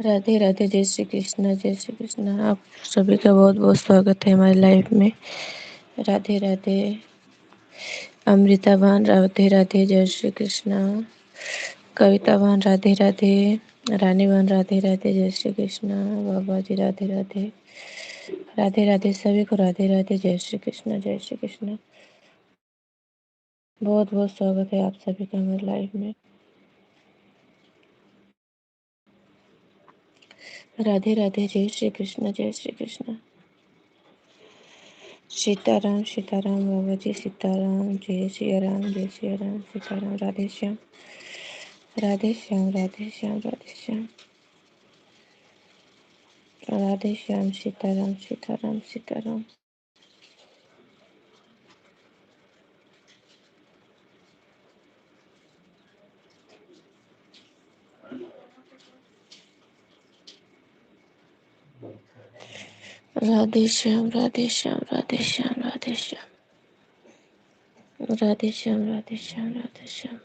राधे राधे, जय श्री कृष्णा, जय श्री कृष्णा। आप सभी का बहुत बहुत स्वागत है हमारी लाइफ में। राधे राधे। अमृतावान राधे राधे, जय श्री कृष्णा। कवितावान राधे राधे। रानीवान राधे राधे, जय श्री कृष्णा। बाबा जी राधे राधे। राधे राधे सभी को, राधे राधे, जय श्री कृष्णा, जय श्री कृष्णा। बहुत बहुत स्वागत है आप सभी का हमारी लाइफ में। राधे राधे, जय श्री कृष्ण, जय श्री कृष्ण। सीताराम सीताराम बाबा जी, सीताराम, जय सिया राम, जय सिया राम, सीताराम। राधे श्याम, राधे श्याम, राधे श्याम, राधे श्याम, राधे श्याम, सीताराम सीताराम सीताराम। राधे श्याम, राधे श्याम, राधे श्याम, राधे श्याम, राधे श्याम, राधे श्याम, राधे श्याम।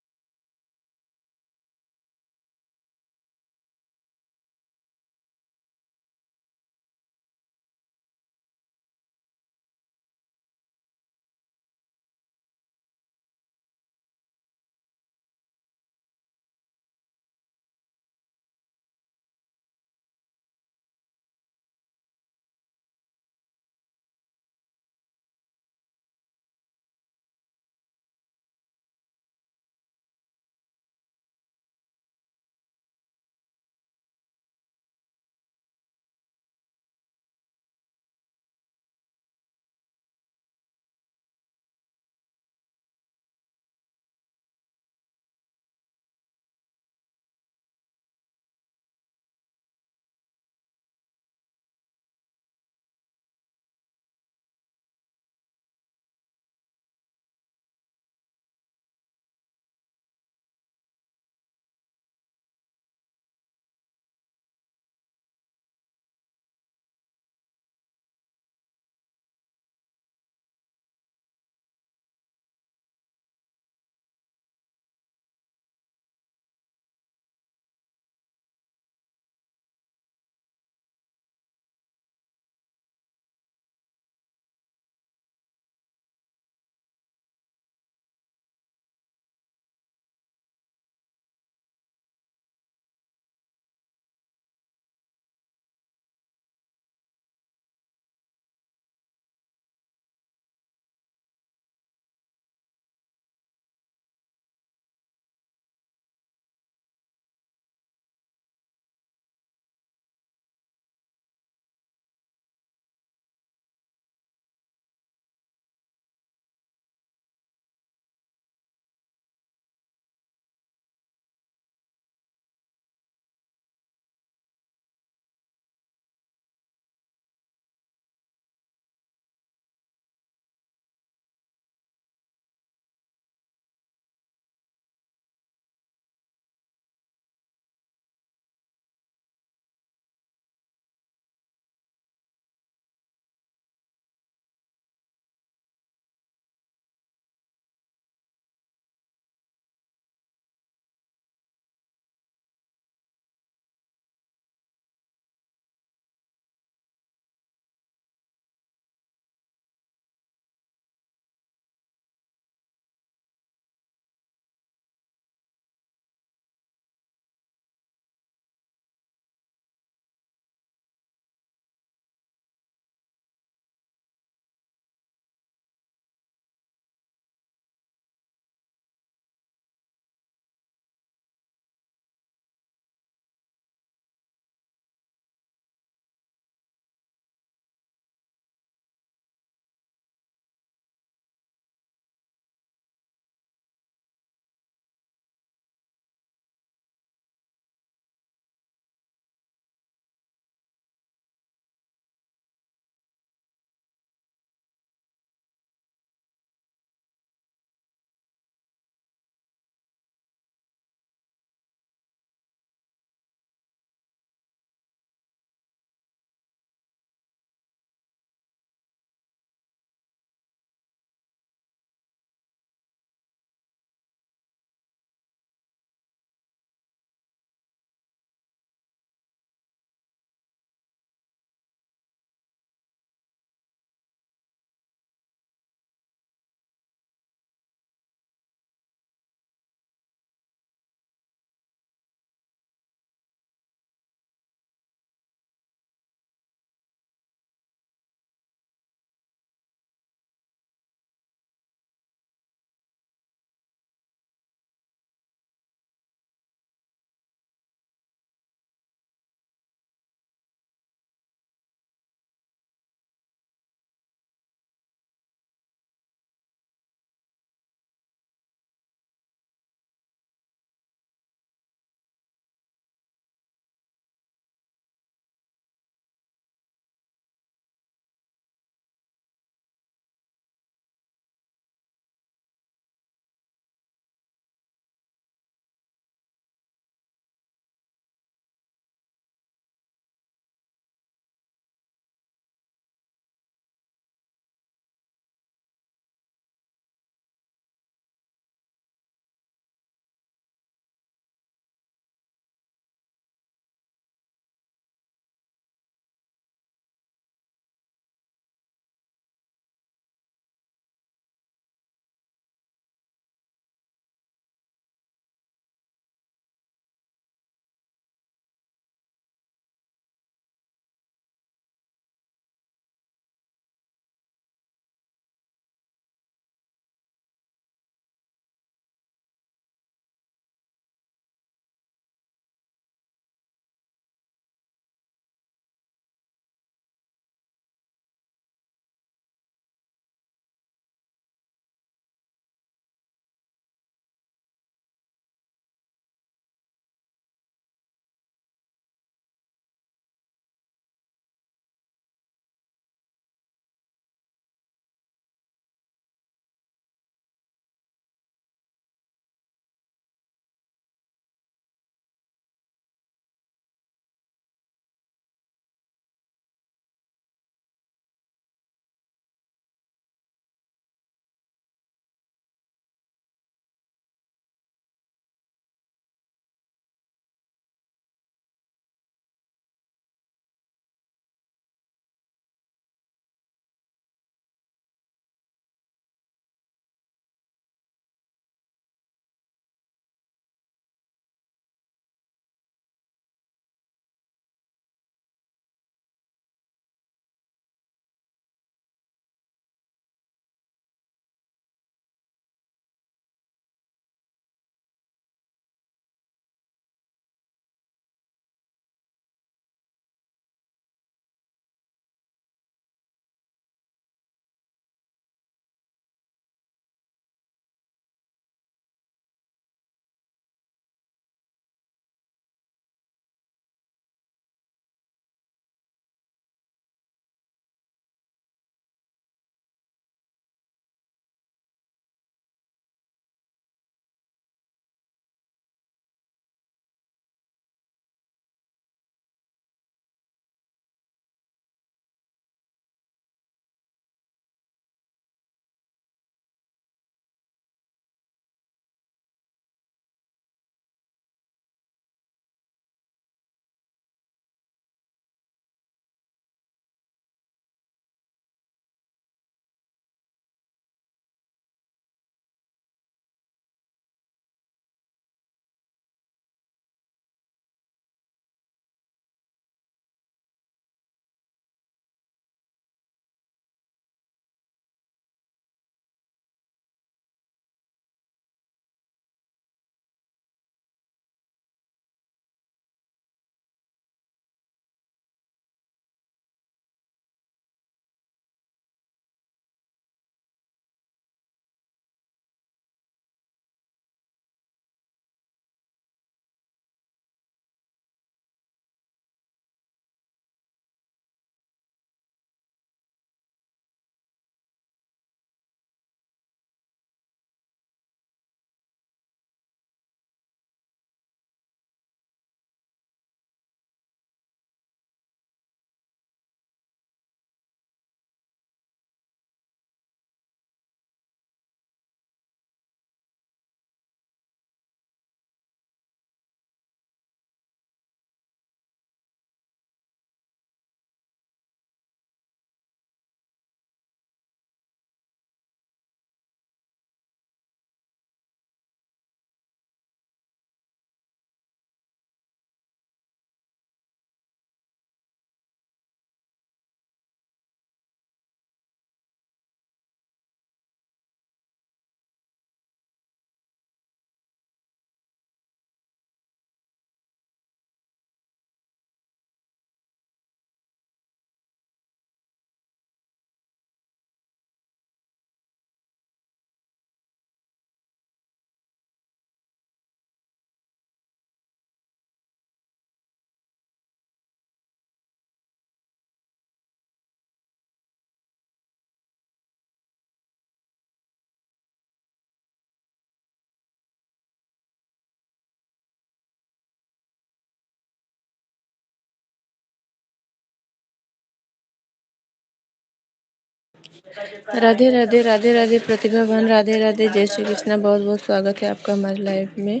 राधे राधे राधे राधे प्रतिभा बहन, राधे राधे, जय श्री कृष्णा। बहुत बहुत स्वागत है आपका हमारे लाइव में।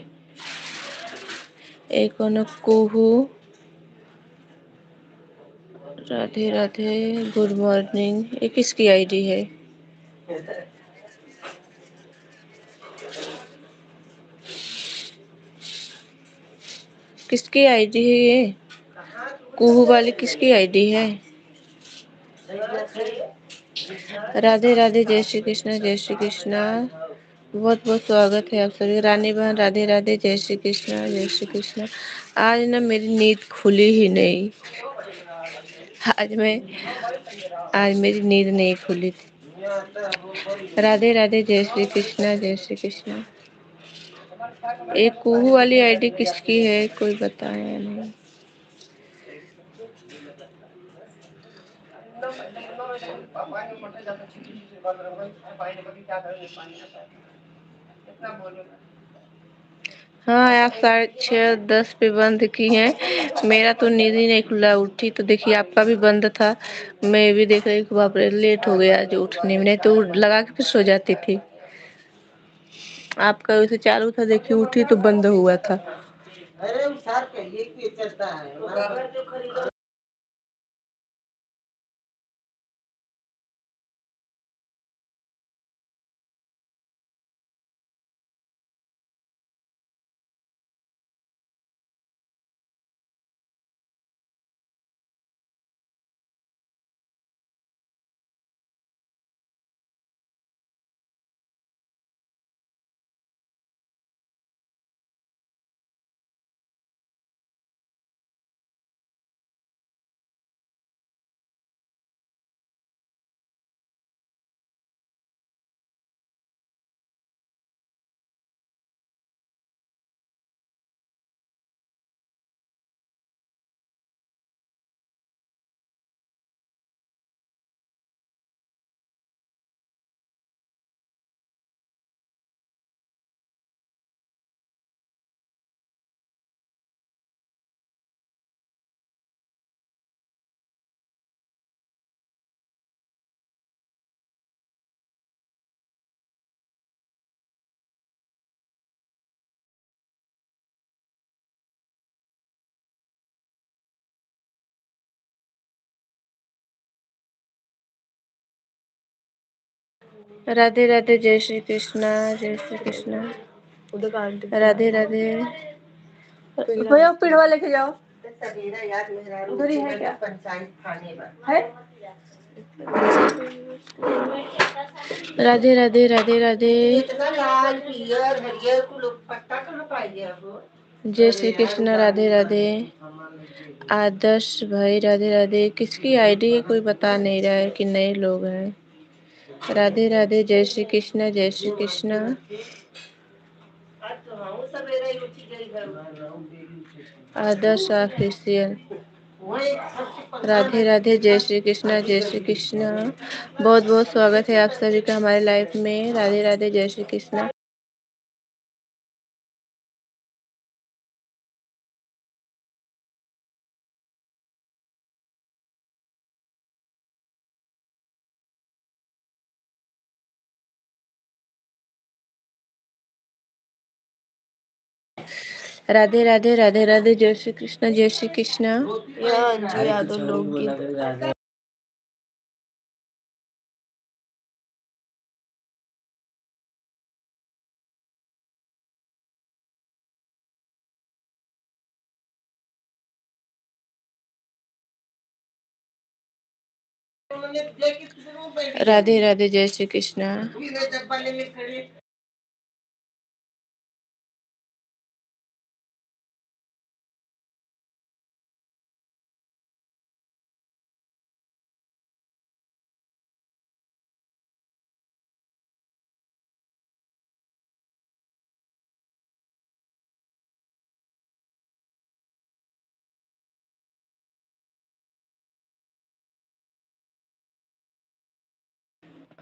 एक कुहू, राधे राधे, गुड मॉर्निंग। ये किसकी आईडी है? किसकी आईडी है ये? कुहू वाली किसकी आईडी है? राधे राधे, जय श्री कृष्णा, जय श्री कृष्णा। बहुत बहुत स्वागत है आप सभी। रानी बहन, राधे राधे, जय श्री कृष्णा, जय श्री कृष्णा। आज ना मेरी नींद खुली ही नहीं। आज मेरी नींद नहीं खुली थी। राधे राधे, जय श्री कृष्णा, जय श्री कृष्णा। एक कुहू वाली आईडी किसकी है, कोई बताया नहीं। हाँ, आप 6:30 पे बंद की हैं। मेरा तो नींद ही नहीं खुला। उठी तो देखिए आपका भी बंद था। मैं भी देख रही हूँ, बाप रे लेट हो गया आज उठने में, नहीं तो लगा के फिर सो जाती थी। आपका वैसे चालू था, देखिए उठी तो बंद हुआ था। अरे चलता है। राधे राधे, जय श्री कृष्णा, जय श्री कृष्णा। राधे राधे। भैया पिड़वा लेके जाओ। उधर ही है क्या? है? राधे राधे, राधे राधे। जय श्री कृष्ण, राधे राधे। आदर्श भाई, राधे राधे। किसकी आईडी है कोई बता नहीं रहा है कि नए लोग हैं। राधे राधे, जय श्री कृष्ण, जय श्री कृष्ण। आदर्श ऑफिशियल। राधे राधे, जय श्री कृष्ण, जय श्री कृष्ण। बहुत बहुत स्वागत है आप सभी का हमारे लाइफ में। राधे राधे, जय श्री कृष्ण। राधे राधे, राधे राधे, जय श्री कृष्ण, जय श्री कृष्ण। अंजू यादव लोग। राधे राधे, जय श्री कृष्ण।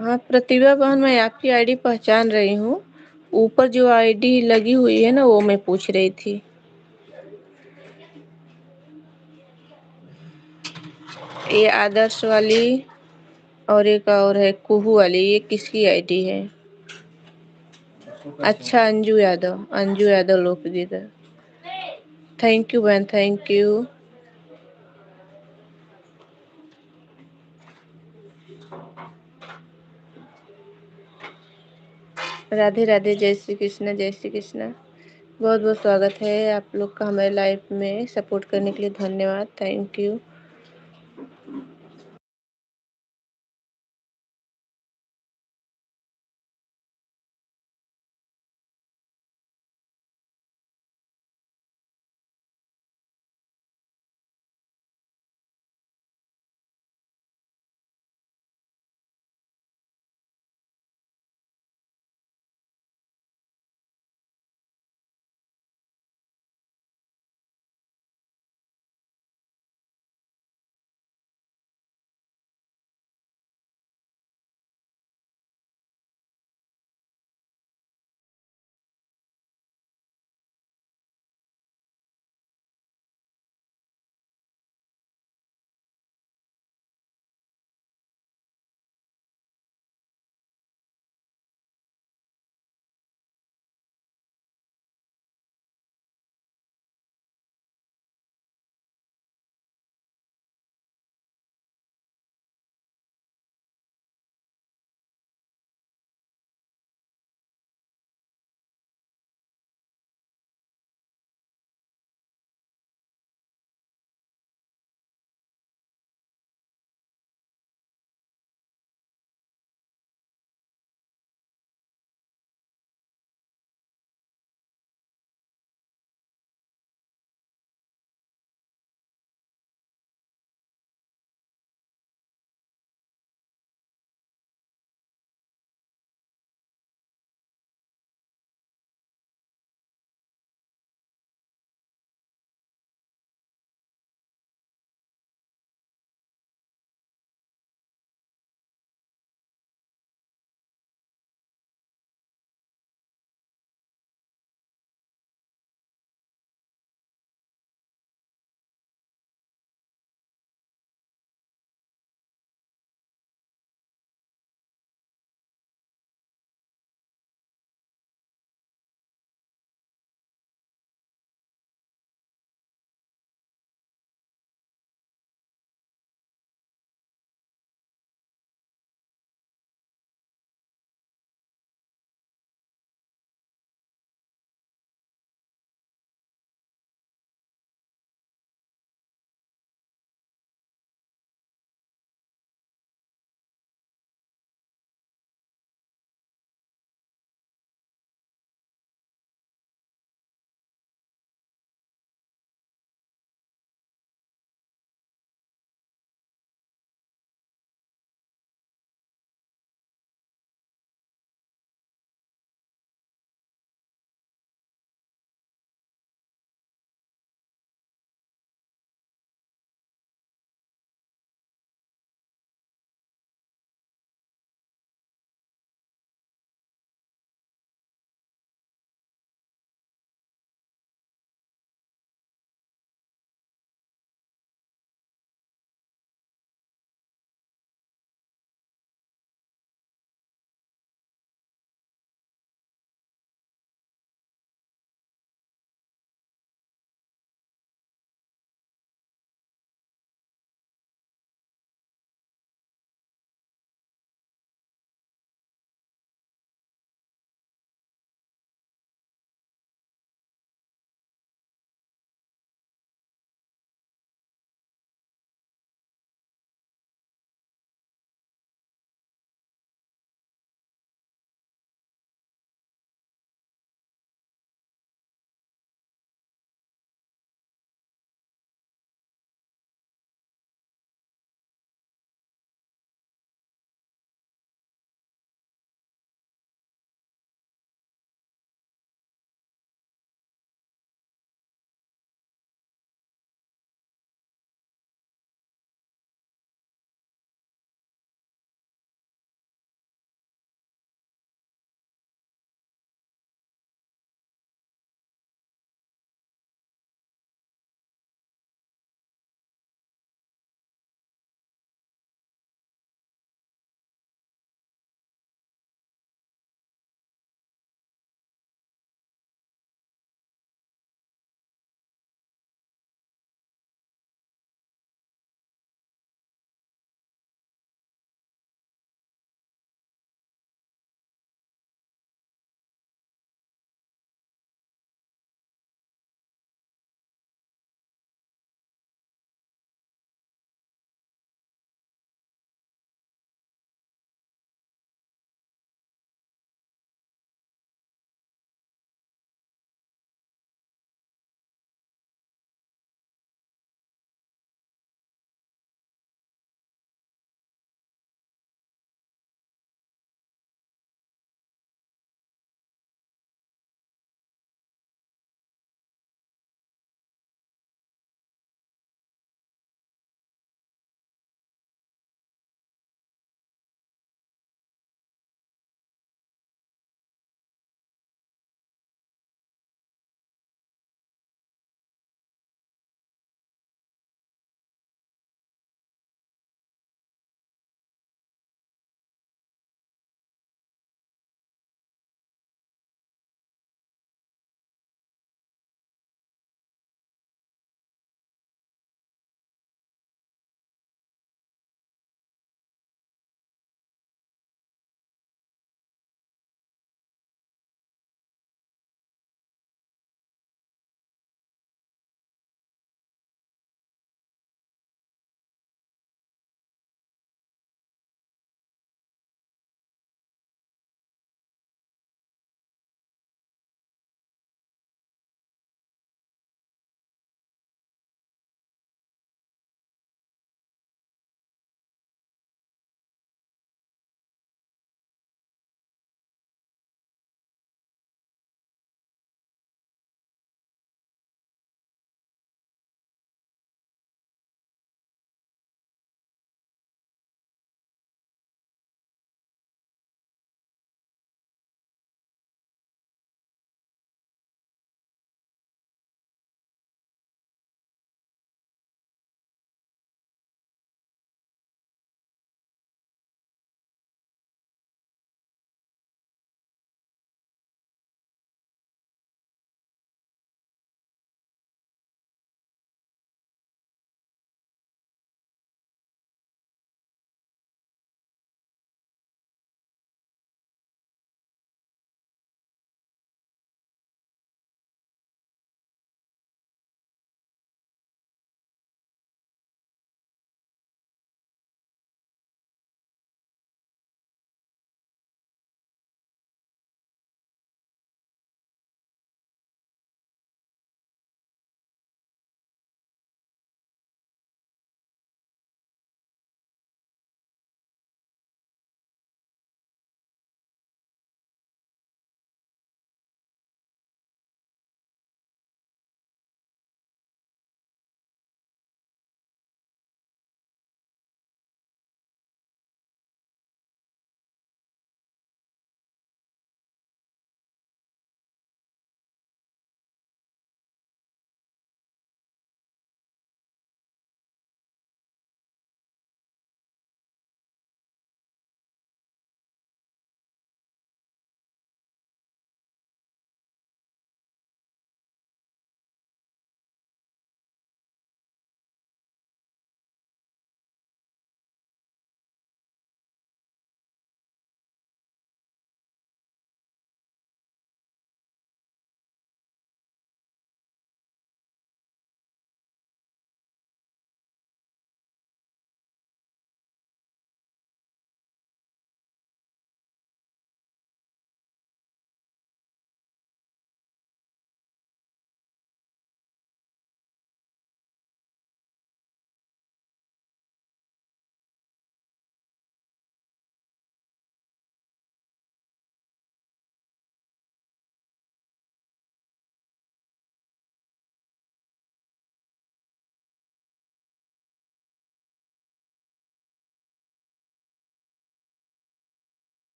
हाँ प्रतिभा बहन, मैं आपकी आईडी पहचान रही हूँ। ऊपर जो आईडी लगी हुई है ना, वो मैं पूछ रही थी। ये आदर्श वाली। और एक और है कुहू वाली, ये किसकी आईडी है? अच्छा, अंजू यादव लोकगीत। थैंक यू बहन, थैंक यू। राधे राधे, जय श्री कृष्ण, जय श्री कृष्ण। बहुत बहुत स्वागत है आप लोग का हमारे लाइफ में, सपोर्ट करने के लिए धन्यवाद, थैंक यू।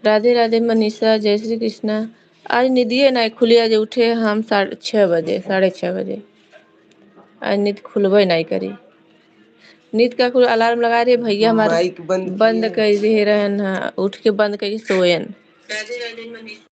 राधे राधे मनीषा, जय श्री कृष्णा। आज निदिए नहीं खुली, आज उठे हम 6:30 बजे, 6:30 बजे। आज नींद खुलबे नहीं करी। नींद का कुल अलार्म लगा रही भैया हमारे माइक बंद कर दे रहन, उठ के बंद कर सोयन। राधे राधे मनीषा।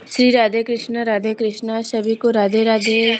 श्री राधे कृष्णा सभी को राधे राधे।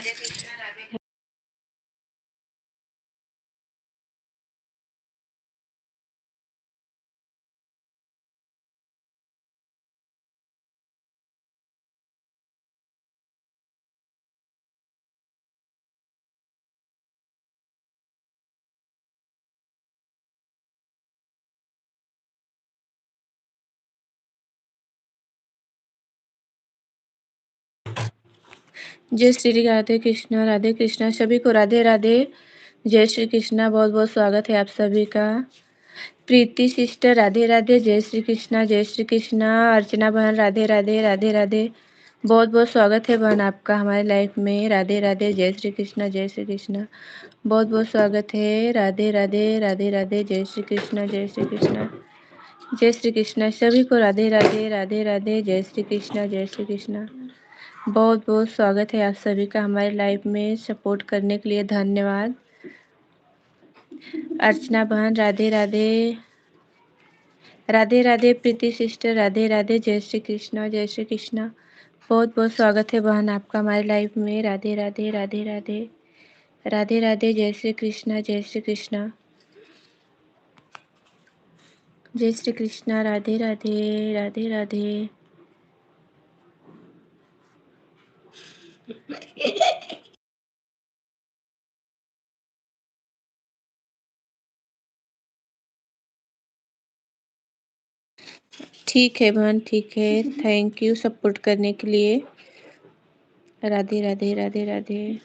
जय श्री राधे कृष्णा सभी को राधे राधे। जय श्री कृष्णा, बहुत बहुत स्वागत है आप सभी का। प्रीति सिस्टर राधे राधे, जय श्री कृष्णा जय श्री कृष्णा। अर्चना बहन राधे राधे राधे राधे, बहुत बहुत स्वागत है बहन आपका हमारे लाइफ में। राधे राधे, जय श्री कृष्णा जय श्री कृष्णा, बहुत बहुत स्वागत है। राधे राधे राधे राधे, जय श्री कृष्णा जय श्री कृष्णा। जय श्री कृष्णा सभी को राधे राधे राधे राधे, जय श्री कृष्णा जय श्री कृष्णा, बहुत बहुत स्वागत है आप सभी का हमारे लाइफ में। सपोर्ट करने के लिए धन्यवाद। अर्चना बहन राधे राधे राधे राधे। प्रीति सिस्टर राधे राधे, जय श्री कृष्णा जय श्री कृष्णा, बहुत बहुत स्वागत है बहन आपका हमारे लाइफ में। राधे राधे राधे राधे राधे राधे, जय श्री कृष्णा जय श्री कृष्णा, जय श्री कृष्णा। राधे राधे राधे राधे। ठीक है बहन, ठीक है, थैंक यू सपोर्ट करने के लिए। राधे राधे राधे राधे।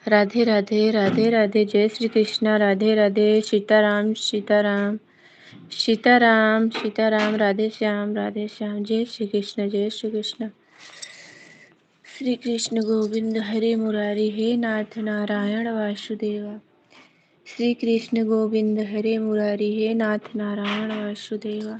राधे राधे राधे राधे, जय श्री कृष्णा। राधे राधे, सीताराम सीताराम सीताराम सीताराम, राधे श्याम, जय श्री कृष्ण जय श्री कृष्ण। श्री कृष्ण गोविंद हरे मुरारी, हे नाथ नारायण वासुदेवा। श्री कृष्ण गोविंद हरे मुरारी, हे नाथ नारायण वासुदेवा।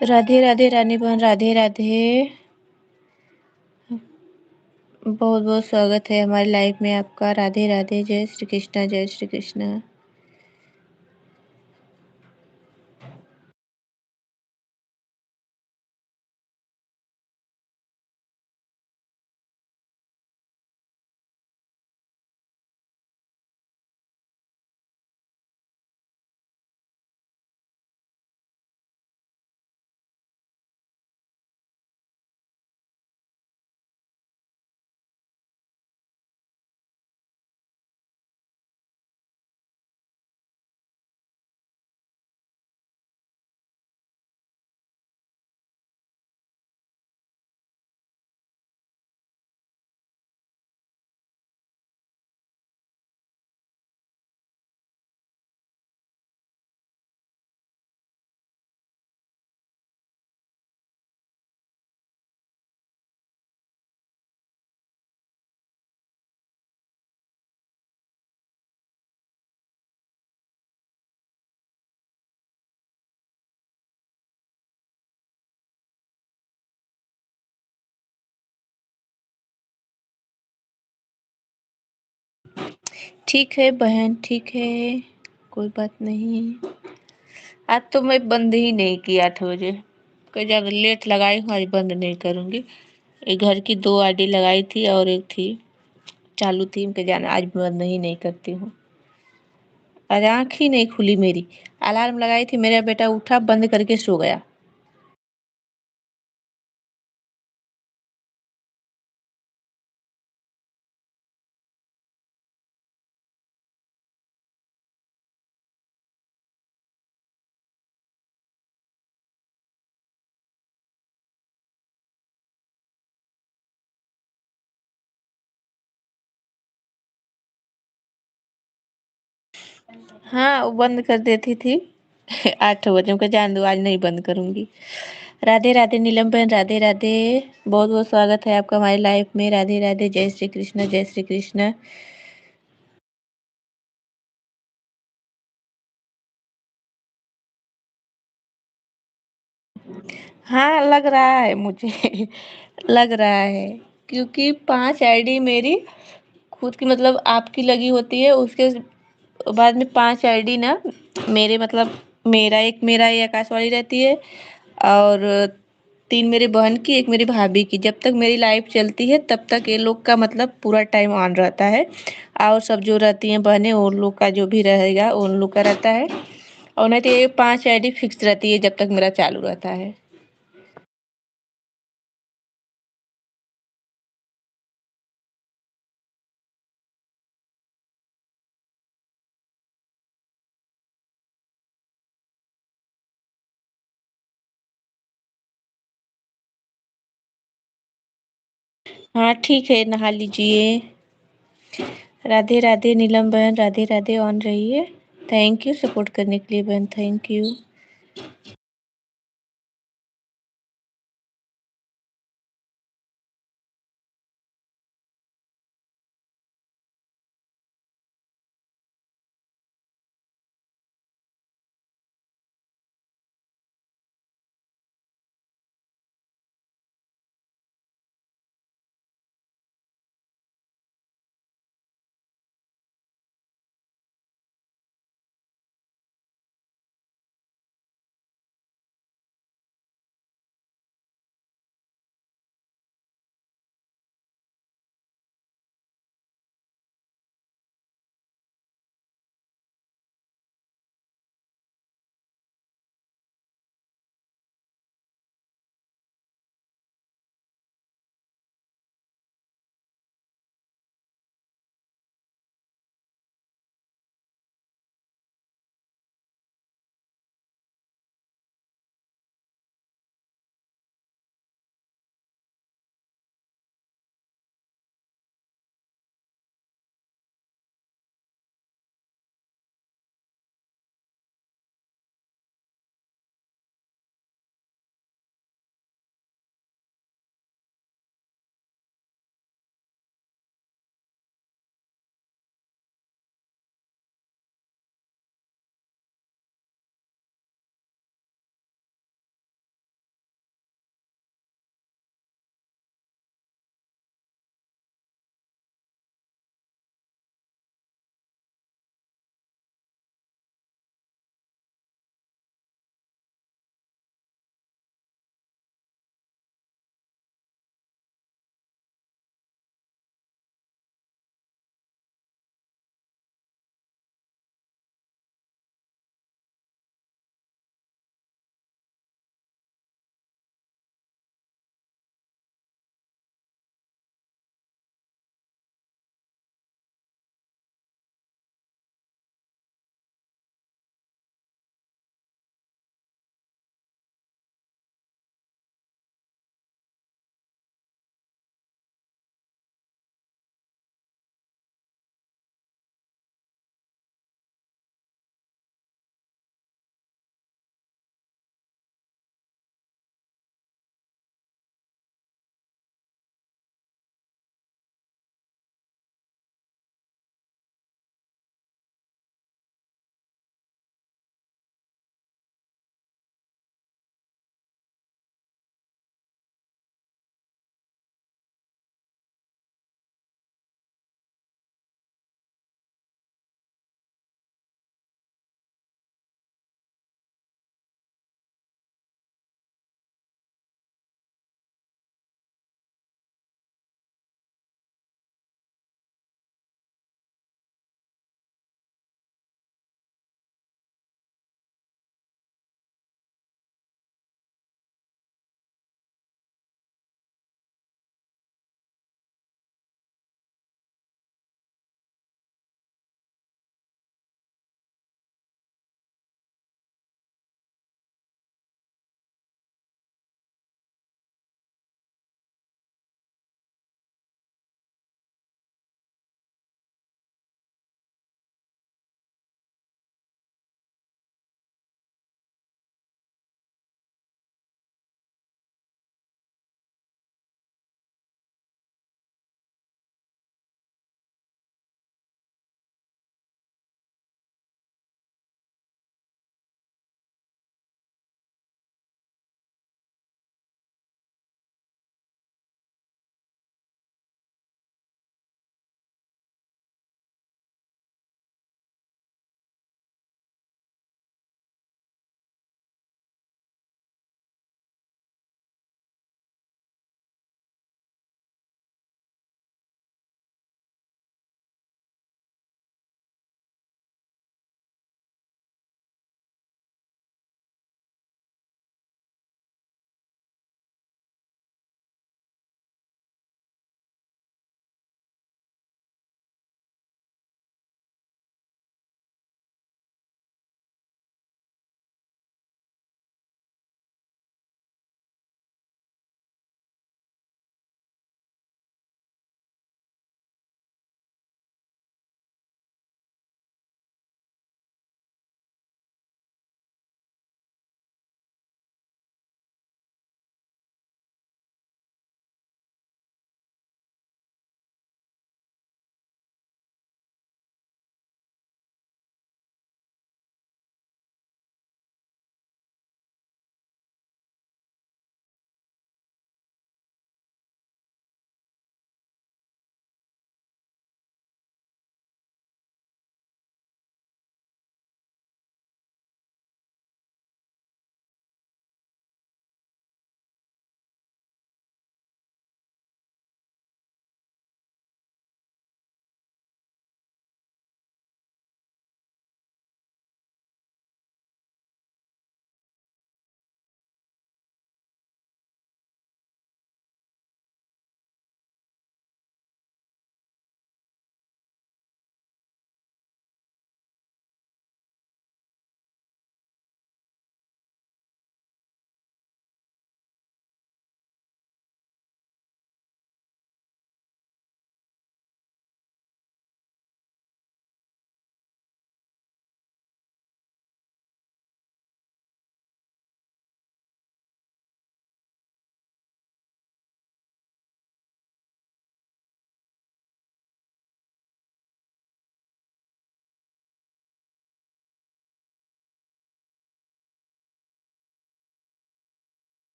राधे राधे रानी बहन, राधे राधे। बहुत बहुत स्वागत है हमारी लाइफ में आपका। राधे राधे, जय श्री कृष्णा, जय श्री कृष्णा। ठीक है बहन, ठीक है, कोई बात नहीं। आज तो मैं बंद ही नहीं किया 8 बजे। कोई जब लेट लगाई हूँ, आज बंद नहीं करूँगी। ये घर की 2 आईडी लगाई थी और एक थी चालू थी, उनके जाना आज बंद नहीं करती हूँ। आज आँख ही नहीं खुली मेरी। अलार्म लगाई थी, मेरा बेटा उठा, बंद करके सो गया। हाँ, वो बंद कर देती थी। 8 बजे को जान दो, आज नहीं बंद करूँगी। राधे राधे नीलम बहन, राधे राधे। बहुत बहुत स्वागत है आपका हमारी लाइफ में। राधे राधे, जय श्री कृष्ण, जय श्री कृष्ण। हाँ, लग रहा है मुझे। लग रहा है, क्योंकि 5 आईडी मेरी खुद की मतलब आपकी लगी होती है, उसके बाद में 5 आईडी ना मेरे मतलब मेरा ये आकाश वाली रहती है, और 3 मेरी बहन की, एक मेरी भाभी की। जब तक मेरी लाइफ चलती है तब तक ये लोग का मतलब पूरा टाइम ऑन रहता है, और सब जो रहती हैं बहनें उन लोग का जो भी रहेगा उन लोग का रहता है। और नहीं तो ये 5 आईडी फिक्स रहती है जब तक मेरा चालू रहता है। हाँ ठीक है, नहा लीजिए। राधे राधे नीलम बहन, राधे राधे। ऑन रहिए। थैंक यू सपोर्ट करने के लिए बहन, थैंक यू।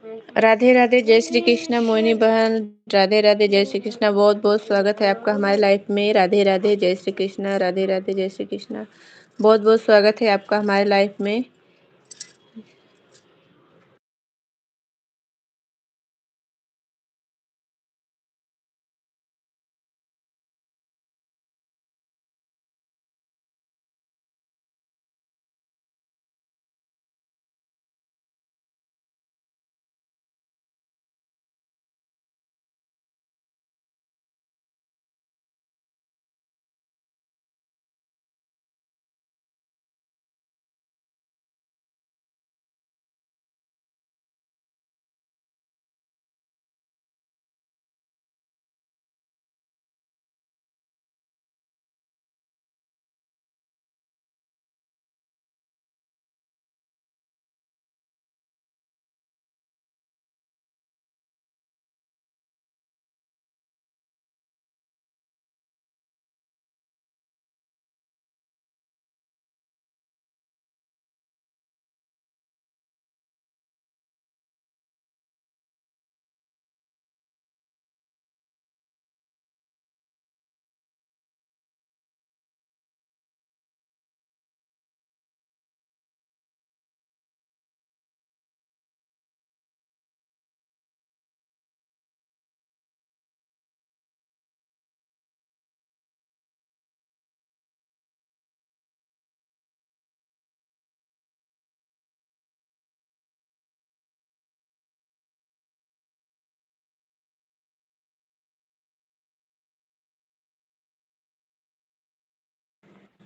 राधे राधे, जय श्री कृष्णा मोहिनी बहन। राधे राधे, जय श्री कृष्णा। बहुत बहुत स्वागत है आपका हमारे लाइफ में। राधे राधे, जय श्री कृष्णा। राधे राधे, जय श्री कृष्णा। बहुत बहुत स्वागत है आपका हमारे लाइफ में।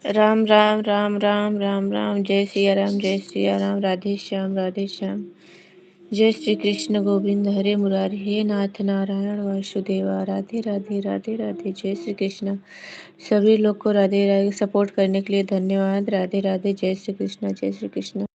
राम राम राम राम राम राम, जय सिया राम, जय सिया राम। राधे श्याम, राधे श्याम। जय श्री कृष्ण गोविंद हरे मुरारी, हे नाथ नारायण वासुदेवा। राधे राधे, राधे राधे, जय श्री कृष्ण। सभी लोग को राधे राधे सपोर्ट करने के लिए धन्यवाद। राधे राधे, जय श्री कृष्ण, जय श्री कृष्ण।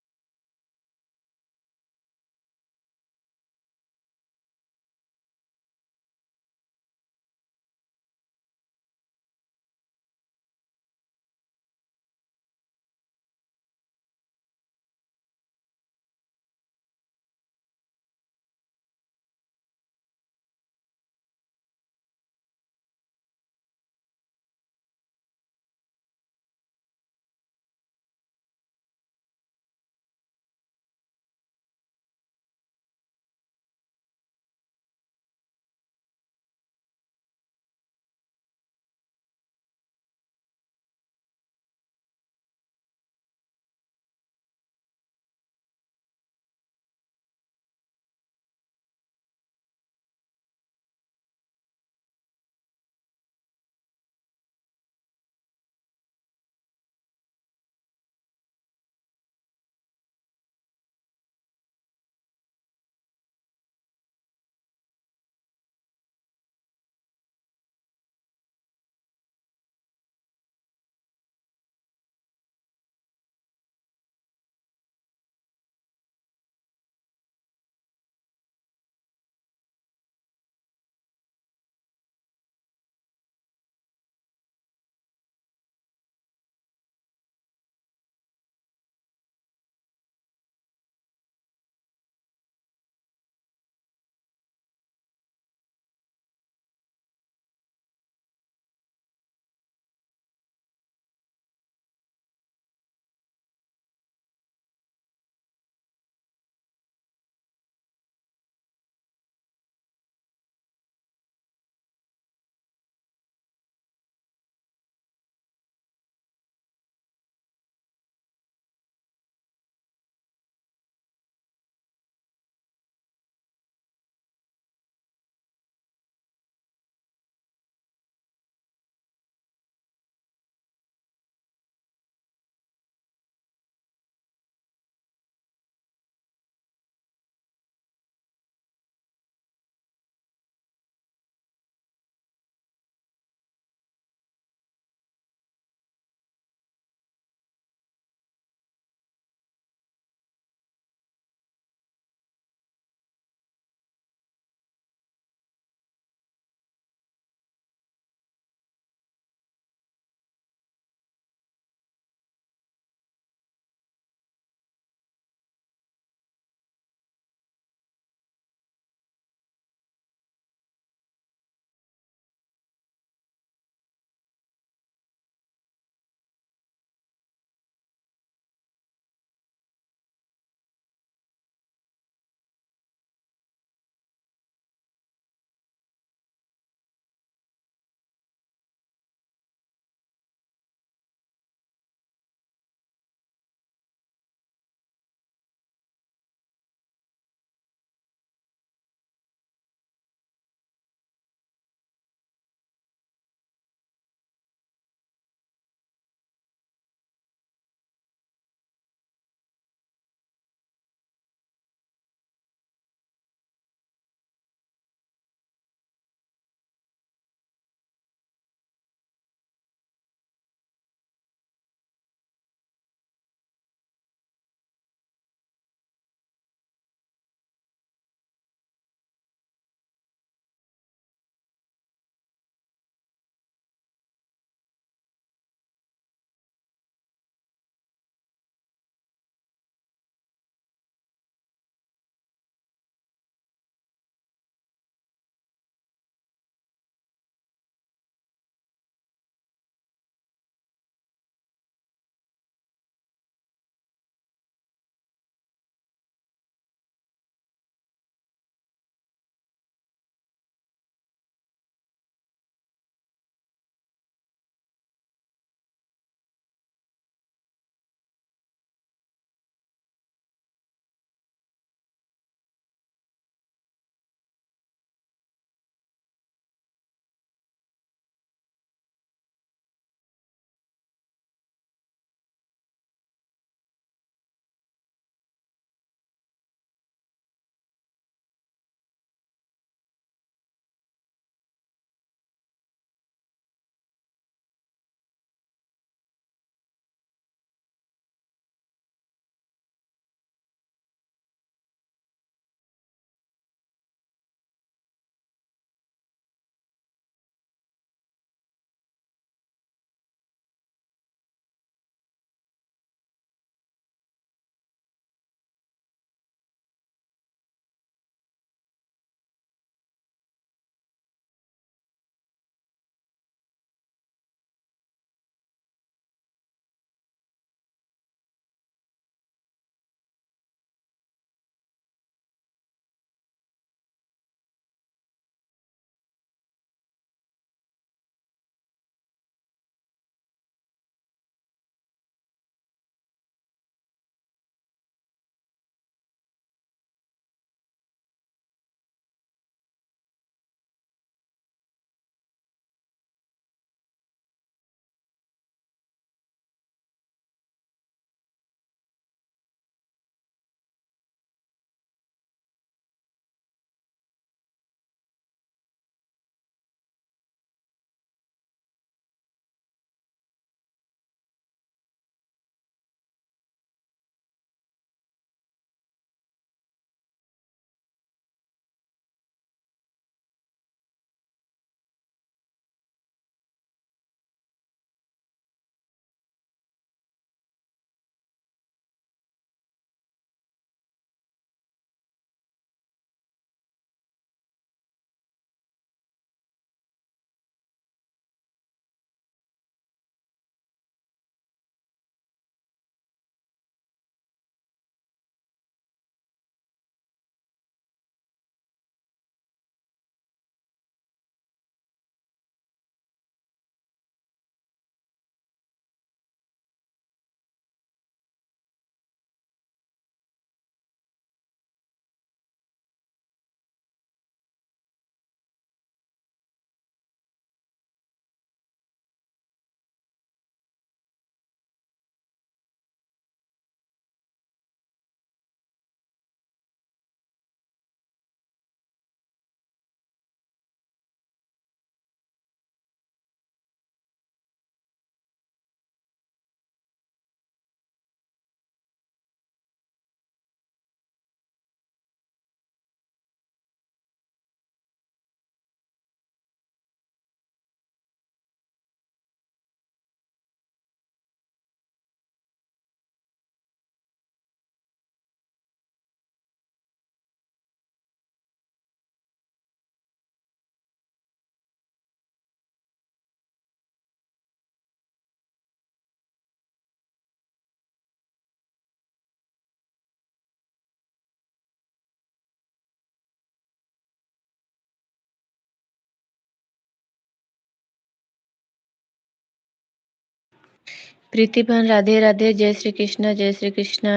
प्रीतिबहन राधे राधे, जय श्री कृष्ण, जय श्री कृष्ण।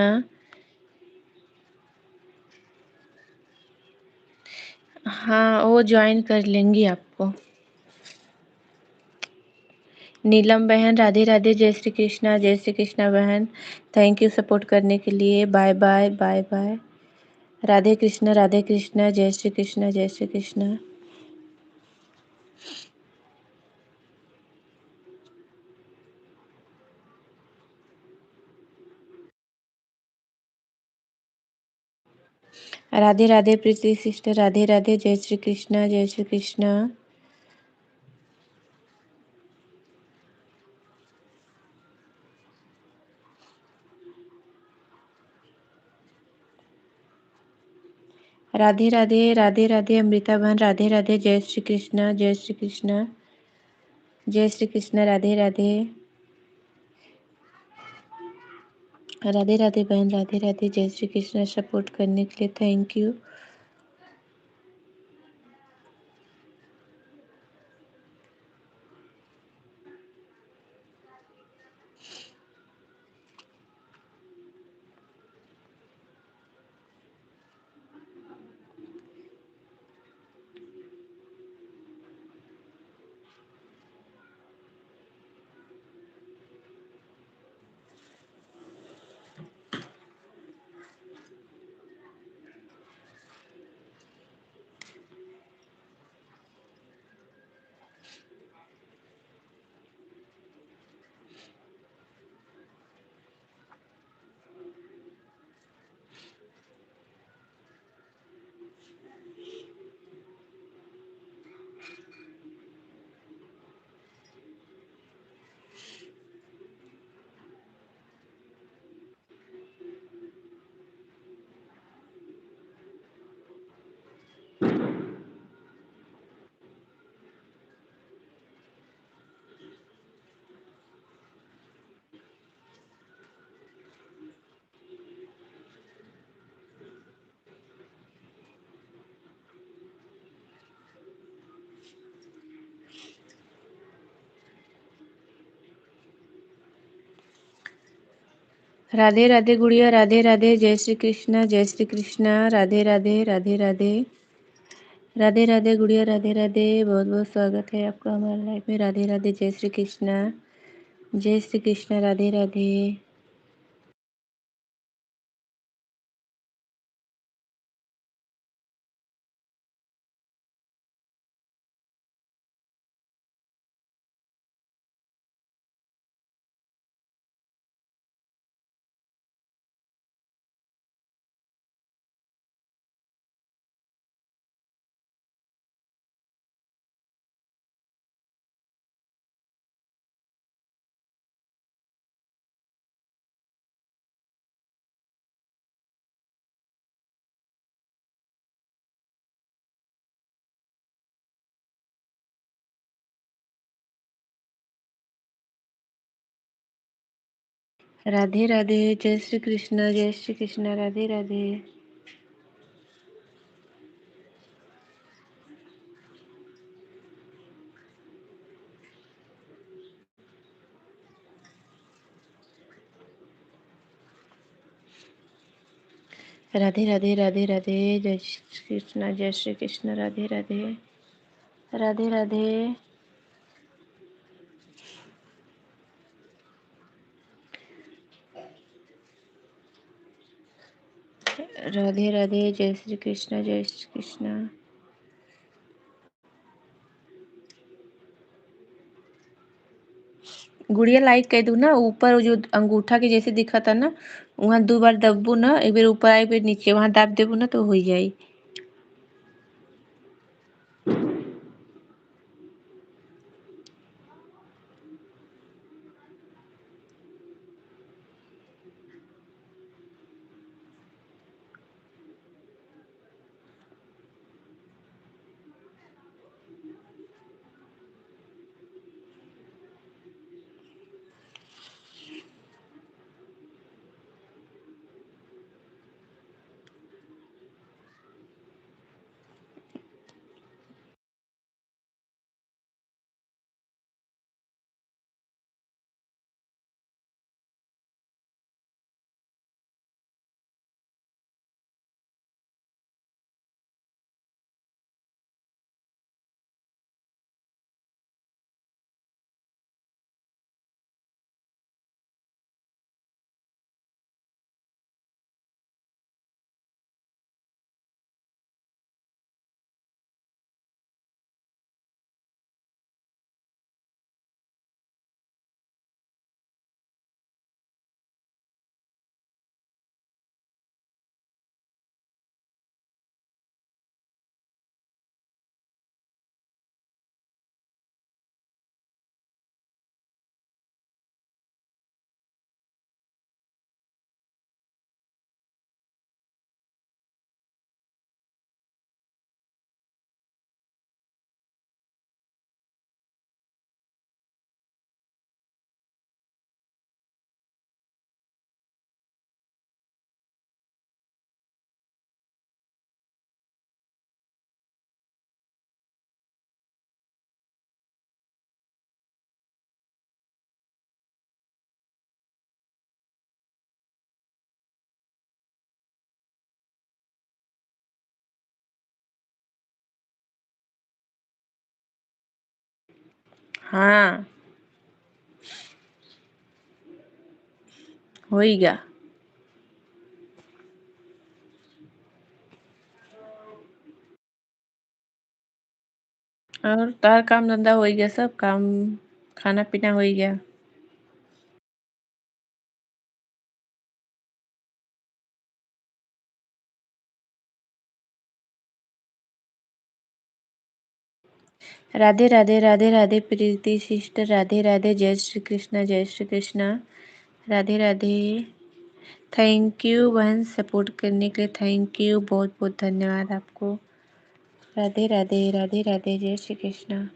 हाँ, वो ज्वाइन कर लेंगी आपको। नीलम बहन राधे राधे, जय श्री कृष्णा, जय श्री कृष्णा बहन। थैंक यू सपोर्ट करने के लिए। Bye bye bye bye. Radhe Krishna, जय श्री कृष्ण, जय श्री कृष्ण। राधे राधे प्रीति सिस्टर, राधे राधे, जय श्री कृष्ण, जय श्री कृष्ण। राधे राधे राधे राधे अमृता बहन, राधे राधे, जय श्री कृष्ण, जय श्री कृष्ण, जय श्री कृष्ण। राधे राधे राधे राधे बहन, राधे राधे, जय श्री कृष्ण। सपोर्ट करने के लिए थैंक यू। राधे राधे गुड़िया, राधे राधे, जय श्री कृष्ण, जय श्री कृष्ण। राधे राधे राधे राधे राधे राधे गुड़िया, राधे राधे। बहुत बहुत स्वागत है आपका हमारे लाइफ में। राधे राधे, जय श्री कृष्ण, जय श्री कृष्ण। राधे राधे राधे राधे, जय श्री कृष्ण, जय श्री कृष्ण। राधे राधे राधे राधे राधे राधे, जय श्री कृष्ण, जय श्री कृष्ण। राधे राधे राधे राधे राधे राधे, जय श्री कृष्ण, जय श्री कृष्ण। गुड़िया लाइक कह दू ना, ऊपर जो अंगूठा के जैसे दिखा था ना, वहाँ 2 बार दबू ना, एक बार ऊपर एक बार नीचे, वहाँ दाब देबू ना तो हो जाई। हाँ, हो ही गया। और तार काम धंधा हो ही गया, सब काम, खाना पीना हो ही गया। राधे राधे राधे राधे प्रीति सिस्टर, राधे राधे, जय श्री कृष्णा, जय श्री कृष्णा, राधे राधे। थैंक यू बहन, सपोर्ट करने के लिए थैंक यू, बहुत बहुत धन्यवाद आपको। राधे राधे राधे राधे, जय श्री कृष्णा।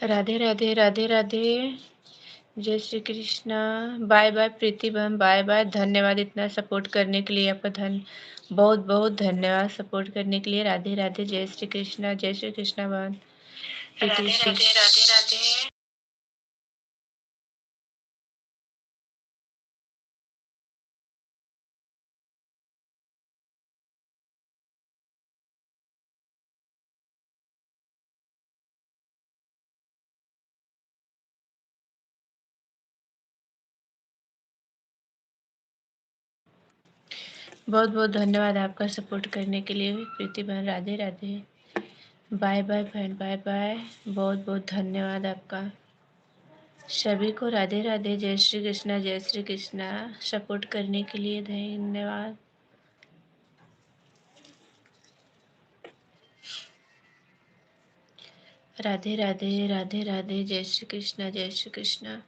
राधे राधे राधे राधे। जय श्री कृष्णा। बाय बाय प्रीति बहन, बाय बाय। धन्यवाद इतना सपोर्ट करने के लिए, आपका बहुत बहुत धन्यवाद सपोर्ट करने के लिए। राधे राधे। जय श्री कृष्णा, जय श्री कृष्णा बहन। राधे राधे राधे राधे। बहुत बहुत धन्यवाद आपका सपोर्ट करने के लिए प्रीति बहन। राधे राधे। बाय बाय बहन, बाय बाय। बहुत बहुत धन्यवाद आपका सभी को। राधे राधे। जय श्री कृष्णा, जय श्री कृष्णा। सपोर्ट करने के लिए धन्यवाद। राधे राधे राधे राधे। जय श्री कृष्णा, जय श्री कृष्णा।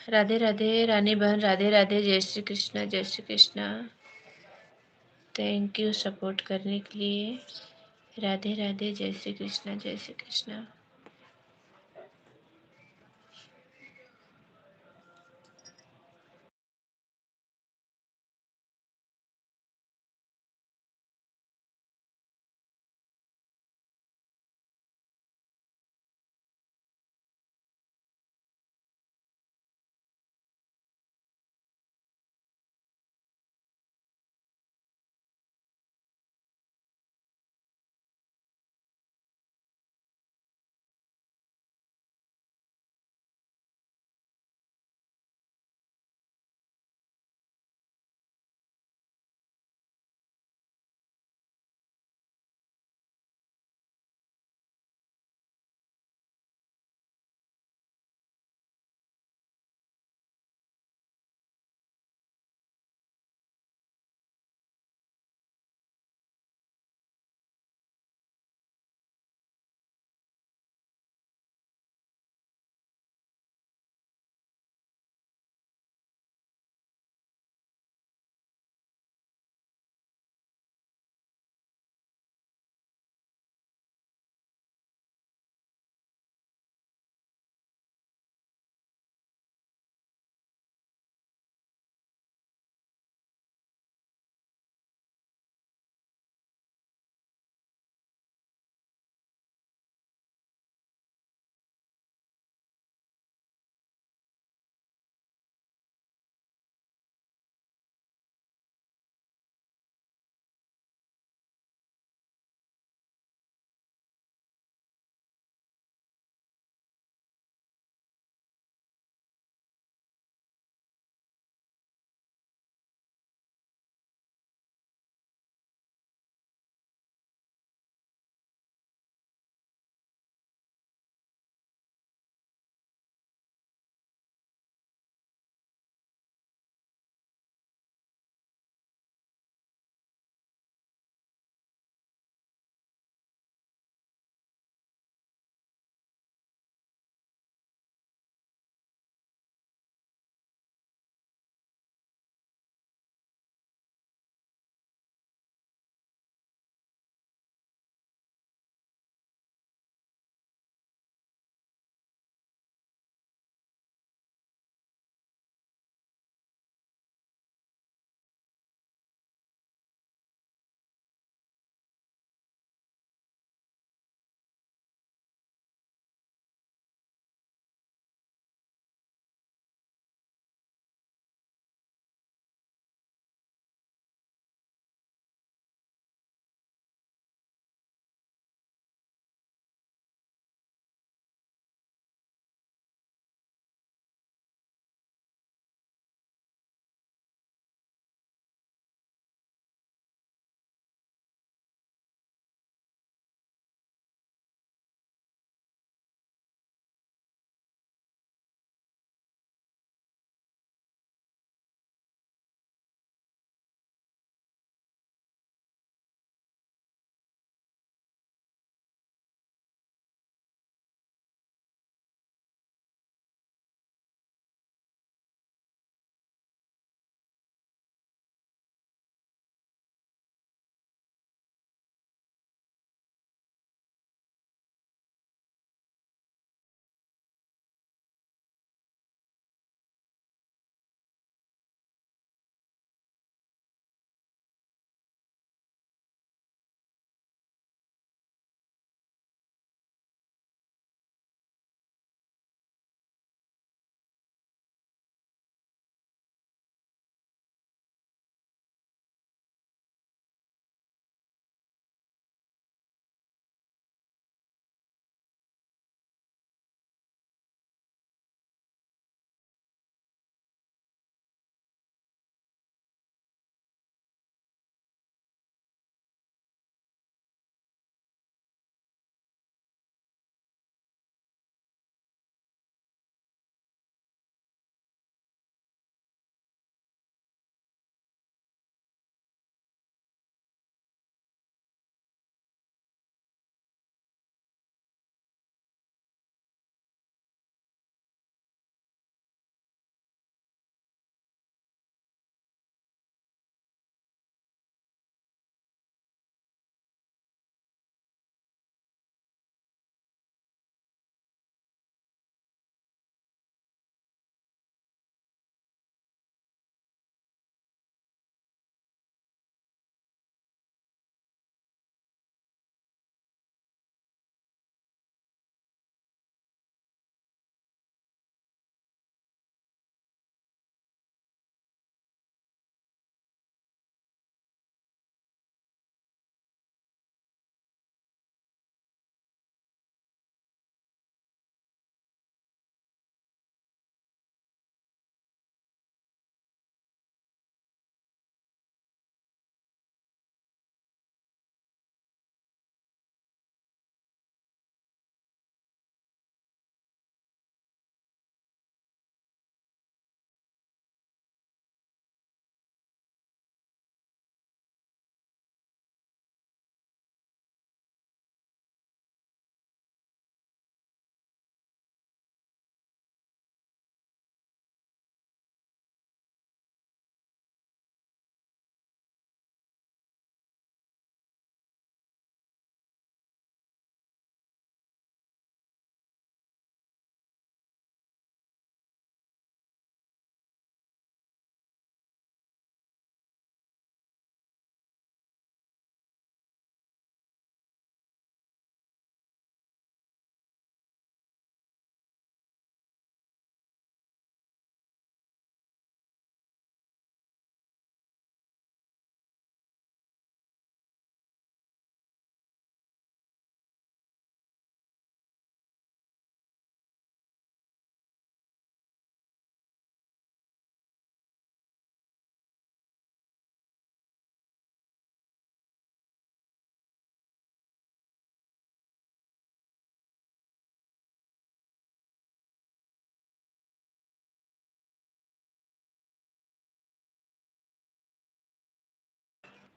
राधे राधे रानी बहन, राधे राधे। जय श्री कृष्णा, जय Shri Krishna. Thank you support करने के लिए। राधे राधे। जय श्री कृष्णा, जय श्री कृष्णा।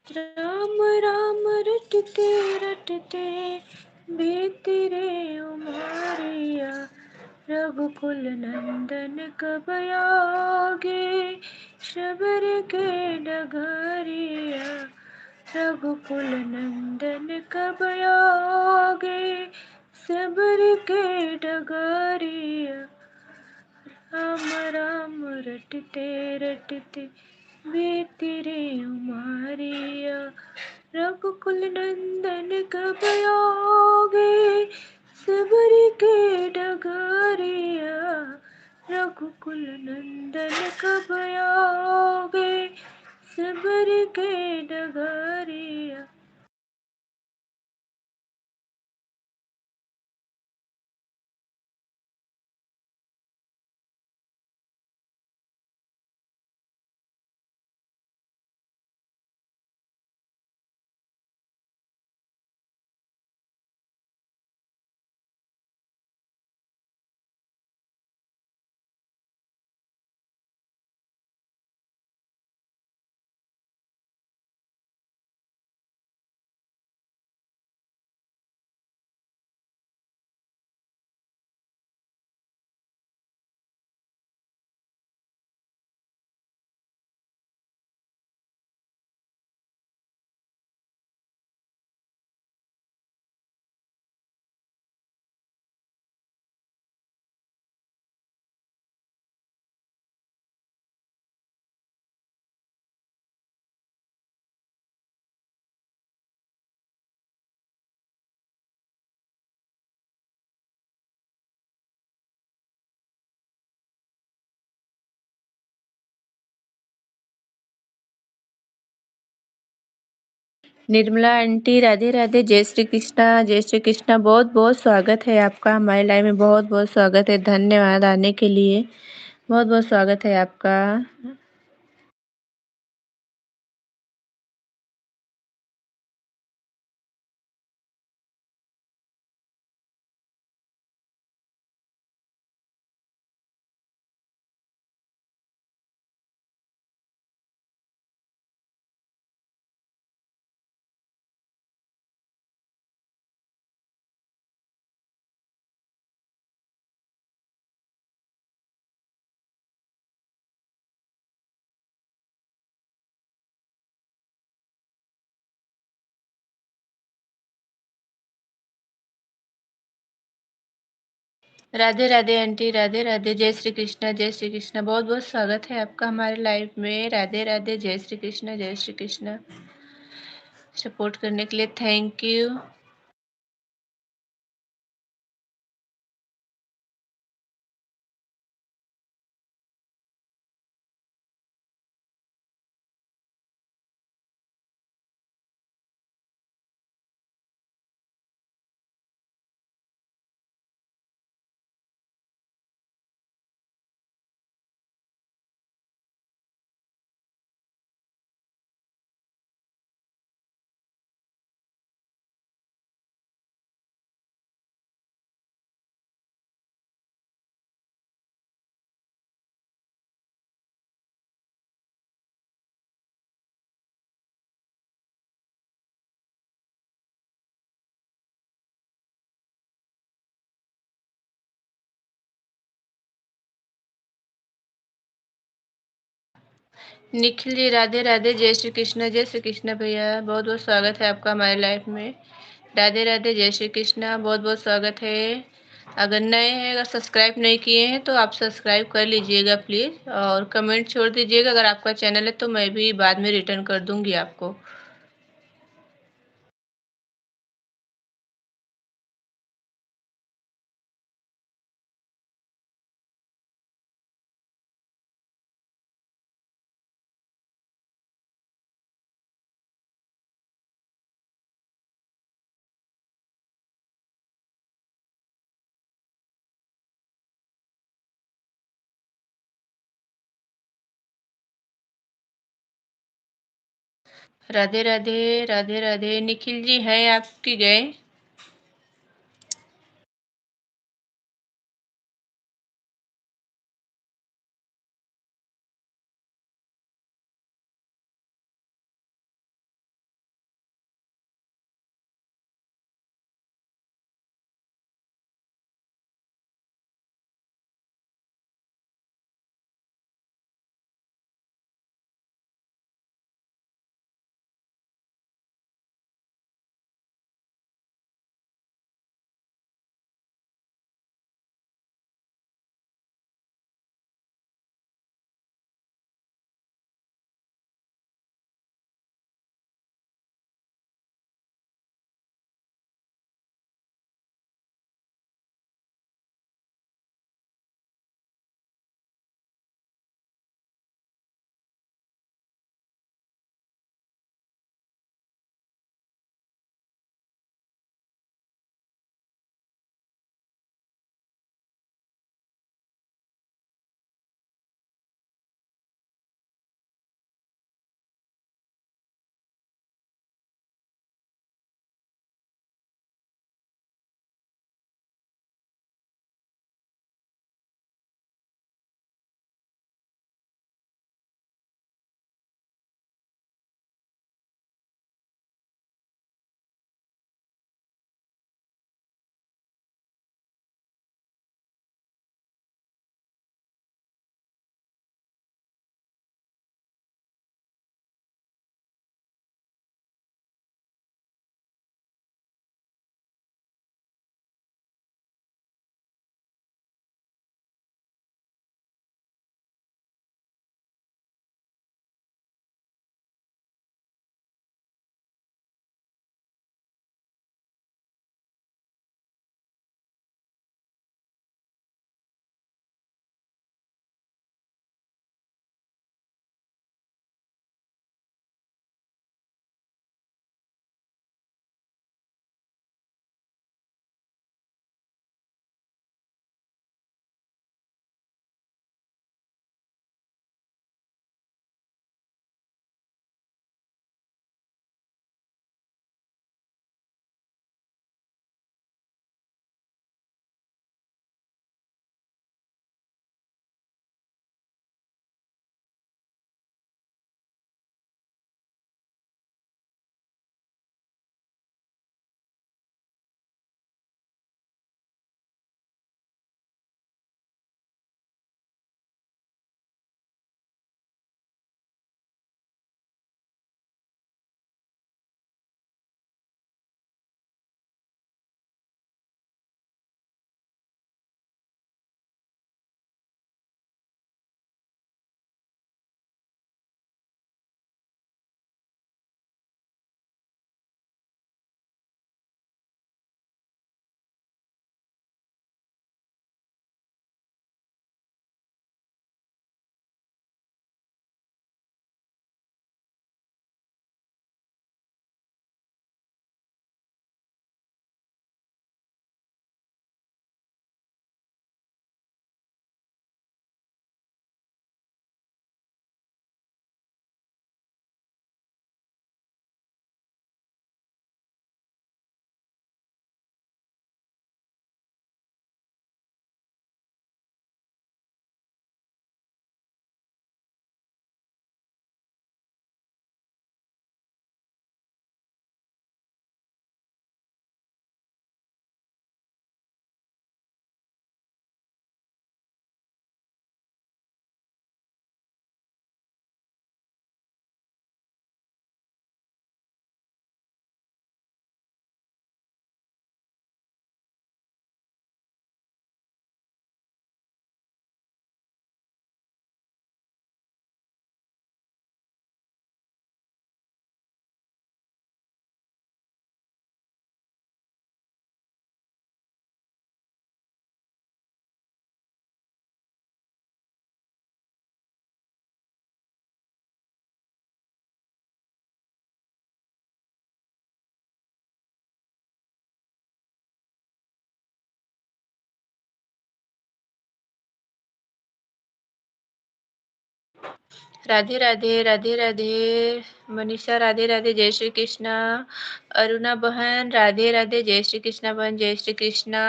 राम राम रटते रटते बीती रे उमरिया, रघुकुल नंदन कब आगे शबर के डगरिया, रघुकुल नंदन कब आगे शबर के डगरिया। राम राम रटते रटते बीती रे उमरिया, रघुकुल नंदन कब आगे शबर के डगरिया, रघुकुल नंदन कब आगे शबर के डगरिया। निर्मला आंटी राधे राधे, जय श्री कृष्णा, जय श्री कृष्णा। बहुत बहुत स्वागत है आपका हमारे लाइव में, बहुत बहुत स्वागत है। धन्यवाद आने के लिए, बहुत बहुत स्वागत है आपका। राधे राधे आंटी, राधे राधे, जय श्री कृष्णा, जय श्री कृष्णा। बहुत बहुत स्वागत है आपका हमारे लाइव में। राधे राधे, जय श्री कृष्णा, जय श्री कृष्णा। सपोर्ट करने के लिए थैंक यू। निखिल जी राधे राधे, जय श्री कृष्णा, जय श्री कृष्णा भैया। बहुत बहुत स्वागत है आपका हमारे लाइफ में। राधे राधे, जय श्री कृष्णा, बहुत बहुत स्वागत है। अगर नए हैं, अगर सब्सक्राइब नहीं किए हैं तो आप सब्सक्राइब कर लीजिएगा प्लीज़, और कमेंट छोड़ दीजिएगा अगर आपका चैनल है तो मैं भी बाद में रिटर्न कर दूंगी आपको। राधे राधे, राधे राधे। निखिल जी हैं आपकी गए? राधे राधे, राधे राधे। मनीषा राधे राधे, जय श्री कृष्णा। अरुणा बहन राधे राधे, जय श्री कृष्णा बहन, जय श्री कृष्णा।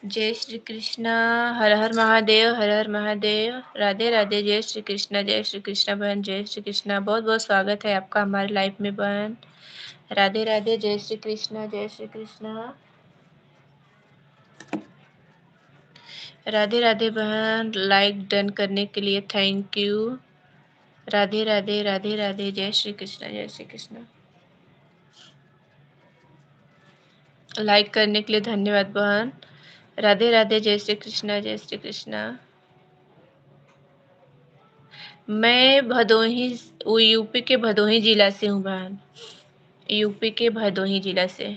जय श्री कृष्णा। हर हर महादेव, हर हर महादेव। राधे राधे, जय श्री कृष्णा, जय श्री कृष्णा बहन, जय श्री कृष्णा। बहुत बहुत स्वागत है आपका हमारे लाइफ में बहन। राधे राधे, जय श्री कृष्णा, जय श्री कृष्णा। राधे राधे बहन, लाइक डन करने के लिए थैंक यू। राधे राधे, राधे राधे, जय श्री कृष्णा, जय श्री कृष्णा। लाइक करने के लिए धन्यवाद बहन। राधे राधे, जय श्री कृष्णा, जय श्री कृष्णा। मैं भदोही, वो यूपी के भदोही जिला से हूँ बहन। यूपी के भदोही जिला से।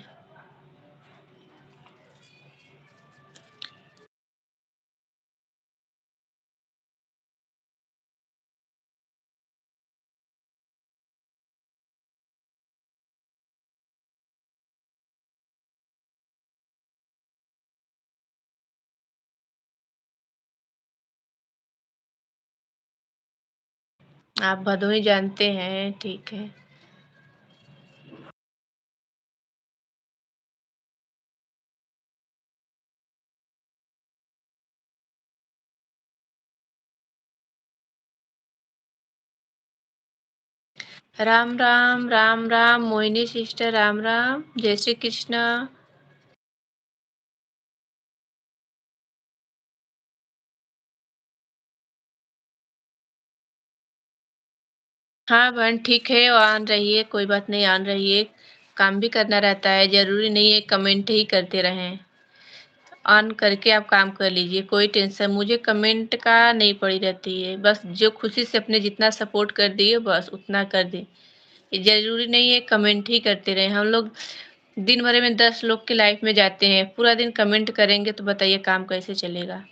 आप भदोही जानते हैं, ठीक है। राम राम, राम राम, मोहिनी सिस्टर, राम राम, जय श्री कृष्णा। हाँ बहन ठीक है, ऑन रहिए, कोई बात नहीं, ऑन रहिए। काम भी करना रहता है, जरूरी नहीं है कमेंट ही करते रहें। ऑन करके आप काम कर लीजिए, कोई टेंशन मुझे कमेंट का नहीं पड़ी रहती है। बस जो खुशी से अपने जितना सपोर्ट कर दिए बस उतना कर दे। ये जरूरी नहीं है कमेंट ही करते रहें। हम लोग दिन भर में 10 लोग की लाइफ में जाते हैं, पूरा दिन कमेंट करेंगे तो बताइए काम कैसे चलेगा।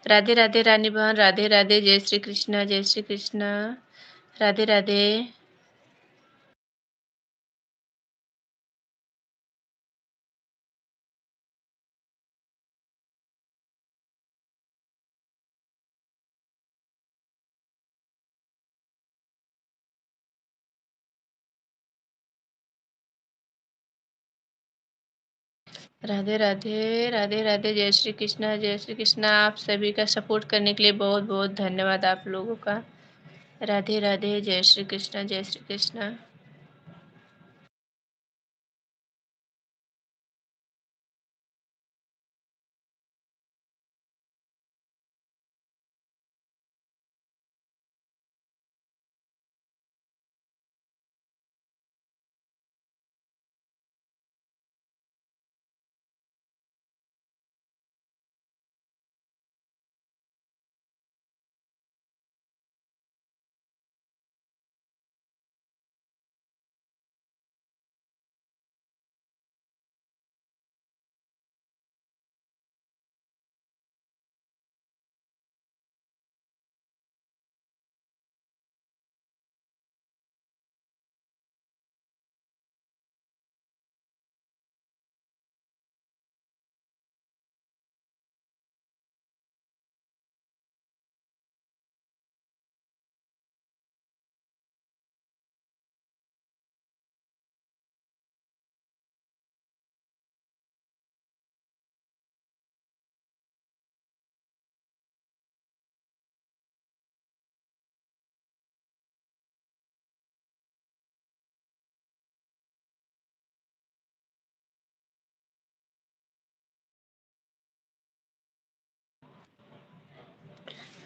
राधे राधे रानी बहन, राधे राधे, जय श्री कृष्णा, जय श्री कृष्णा। राधे राधे। राधे राधे, राधे राधे, जय श्री कृष्णा, जय श्री कृष्णा। आप सभी का सपोर्ट करने के लिए बहुत बहुत धन्यवाद आप लोगों का। राधे राधे, जय श्री कृष्णा, जय श्री कृष्णा।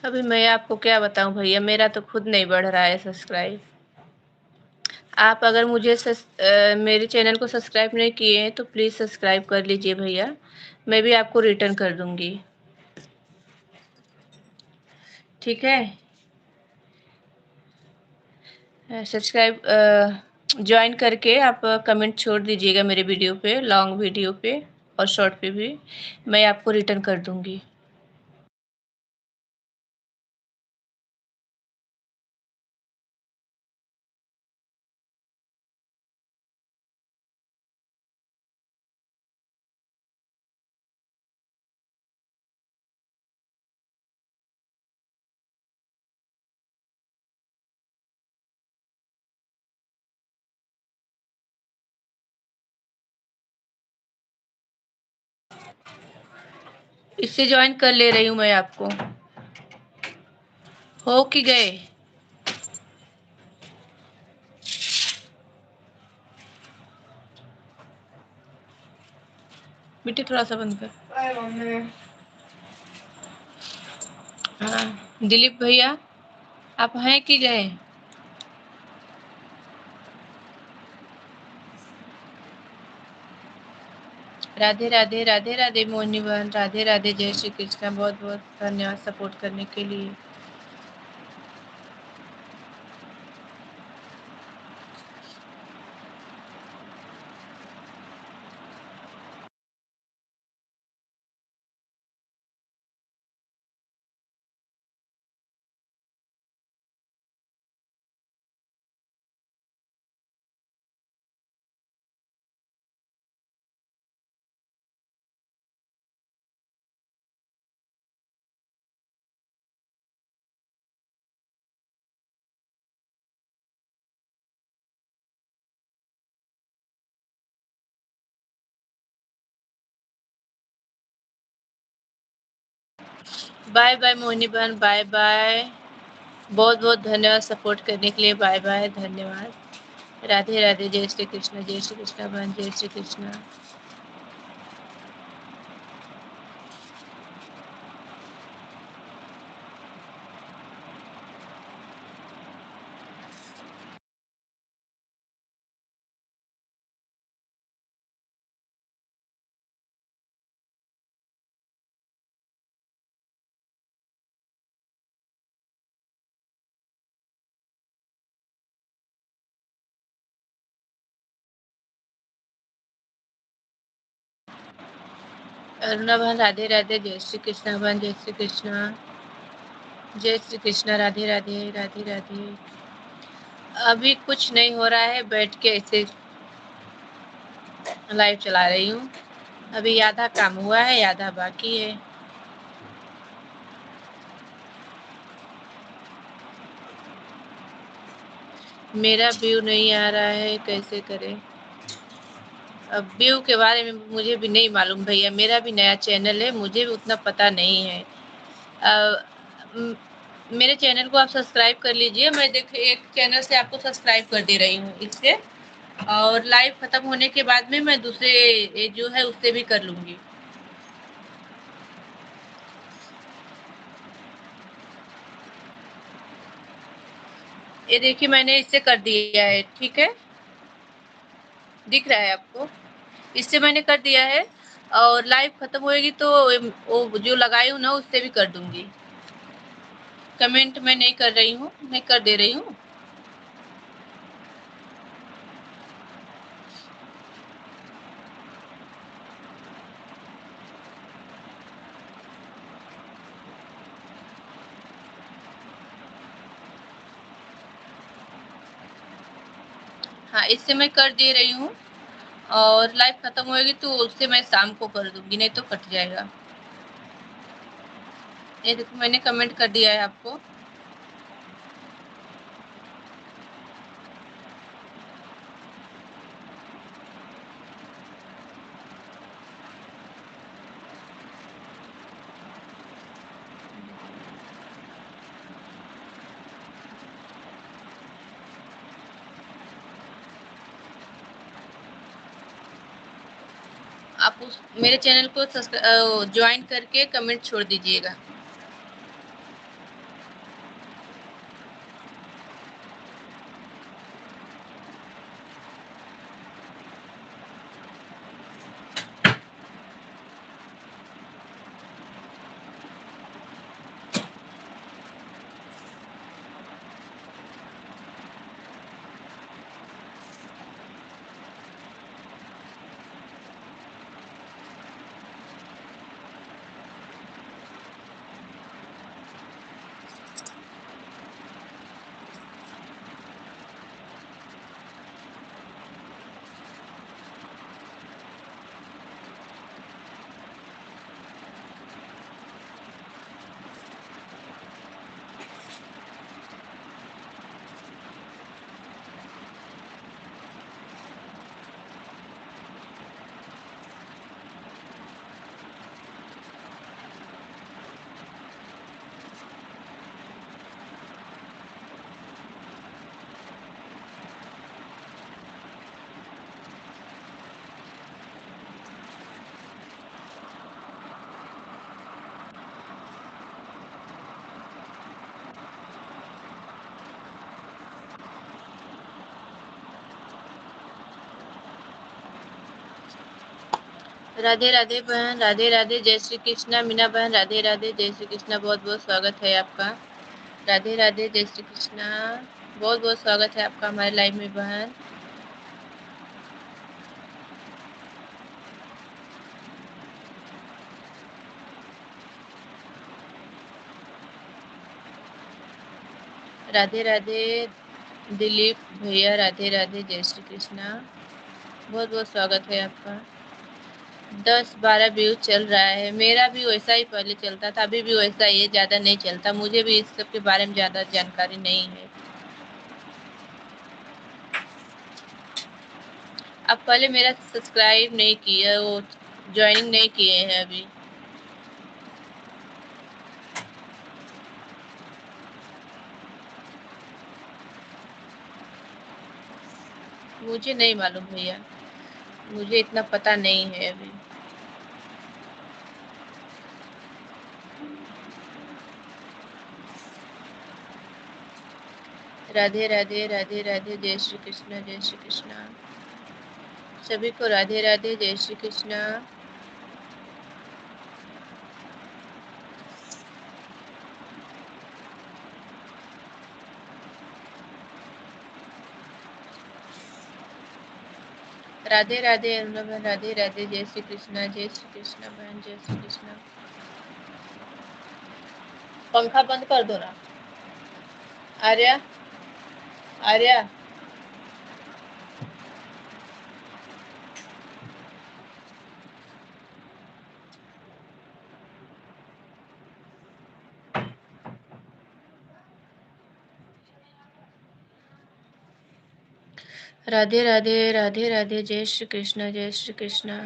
अभी मैं आपको क्या बताऊं भैया, मेरा तो खुद नहीं बढ़ रहा है सब्सक्राइब। आप अगर मेरे चैनल को सब्सक्राइब नहीं किए हैं तो प्लीज़ सब्सक्राइब कर लीजिए भैया। मैं भी आपको रिटर्न कर दूंगी। ठीक है। सब्सक्राइब ज्वाइन करके आप कमेंट छोड़ दीजिएगा मेरे वीडियो पे, लॉन्ग वीडियो पे और शॉर्ट पे भी। मैं आपको रिटर्न कर दूंगी। इससे ज्वाइन कर ले रही हूँ मैं आपको। हो कि गए? बेटे थोड़ा सा बंद कर। हाँ दिलीप भैया, आप हैं कि गए? राधे राधे, राधे राधे मोहिनी बहन, राधे राधे, जय श्री कृष्ण। बहुत बहुत धन्यवाद सपोर्ट करने के लिए। बाय बाय मोहिनी बहन, बाय बाय। बहुत बहुत धन्यवाद सपोर्ट करने के लिए। बाय बाय, धन्यवाद। राधे राधे, जय श्री कृष्ण, जय श्री कृष्ण बहन, जय श्री कृष्ण। अरुणा बहन, राधे राधे, जय श्री कृष्ण बहन, जय श्री कृष्ण, जय श्री कृष्ण, राधे राधे, राधे राधे। अभी कुछ नहीं हो रहा है, बैठ के ऐसे लाइव चला रही हूँ। अभी आधा काम हुआ है, आधा बाकी है। मेरा व्यू नहीं आ रहा है, कैसे करें? अब व्यू के बारे में मुझे भी नहीं मालूम भैया, मेरा भी नया चैनल है, मुझे भी उतना पता नहीं है। मेरे चैनल को आप सब्सक्राइब कर लीजिए। मैं देखिए एक चैनल से आपको सब्सक्राइब कर दे रही हूँ इससे, और लाइव खत्म होने के बाद में मैं दूसरे जो है उससे भी कर लूंगी। ये देखिए मैंने इससे कर दिया है, ठीक है, दिख रहा है आपको? इससे मैंने कर दिया है, और लाइव खत्म होएगी तो वो जो लगाई हूँ ना उससे भी कर दूंगी। कमेंट मैं नहीं कर रही हूँ, मैं कर दे रही हूँ। हाँ इससे मैं कर दे रही हूँ, और लाइव खत्म होएगी तो उससे मैं शाम को कर दूंगी, नहीं तो कट जाएगा। ये देखो मैंने कमेंट कर दिया है आपको। आप उस मेरे चैनल को ज्वाइन करके कमेंट छोड़ दीजिएगा। राधे राधे बहन, राधे राधे, जय श्री कृष्णा। मीना बहन राधे राधे, जय श्री कृष्णा। बहुत बहुत स्वागत है आपका। राधे राधे, जय श्री कृष्णा। बहुत बहुत स्वागत है आपका हमारे लाइव में बहन। राधे राधे दिलीप भैया, राधे राधे, जय श्री कृष्णा। बहुत बहुत स्वागत है आपका। 10-12 व्यूज चल रहा है। मेरा भी वैसा ही पहले चलता था, अभी भी वैसा ही है, ज़्यादा नहीं चलता। मुझे भी इस सब के बारे में ज़्यादा जानकारी नहीं है। आप पहले मेरा सब्सक्राइब नहीं किए, वो ज्वाइनिंग नहीं किए हैं अभी। मुझे नहीं मालूम भैया, मुझे इतना पता नहीं है अभी। राधे राधे, राधे राधे, जय श्री कृष्ण, जय श्री कृष्ण। सभी को राधे राधे, जय श्री कृष्ण। राधे राधे अरुणा बहन, राधे राधे, जय श्री कृष्ण, जय श्री कृष्ण बहन, जय श्री कृष्ण। पंखा बंद कर दो ना। आर्या, आर्या। राधे राधे, राधे राधे, जय श्री कृष्ण, जय श्री कृष्ण।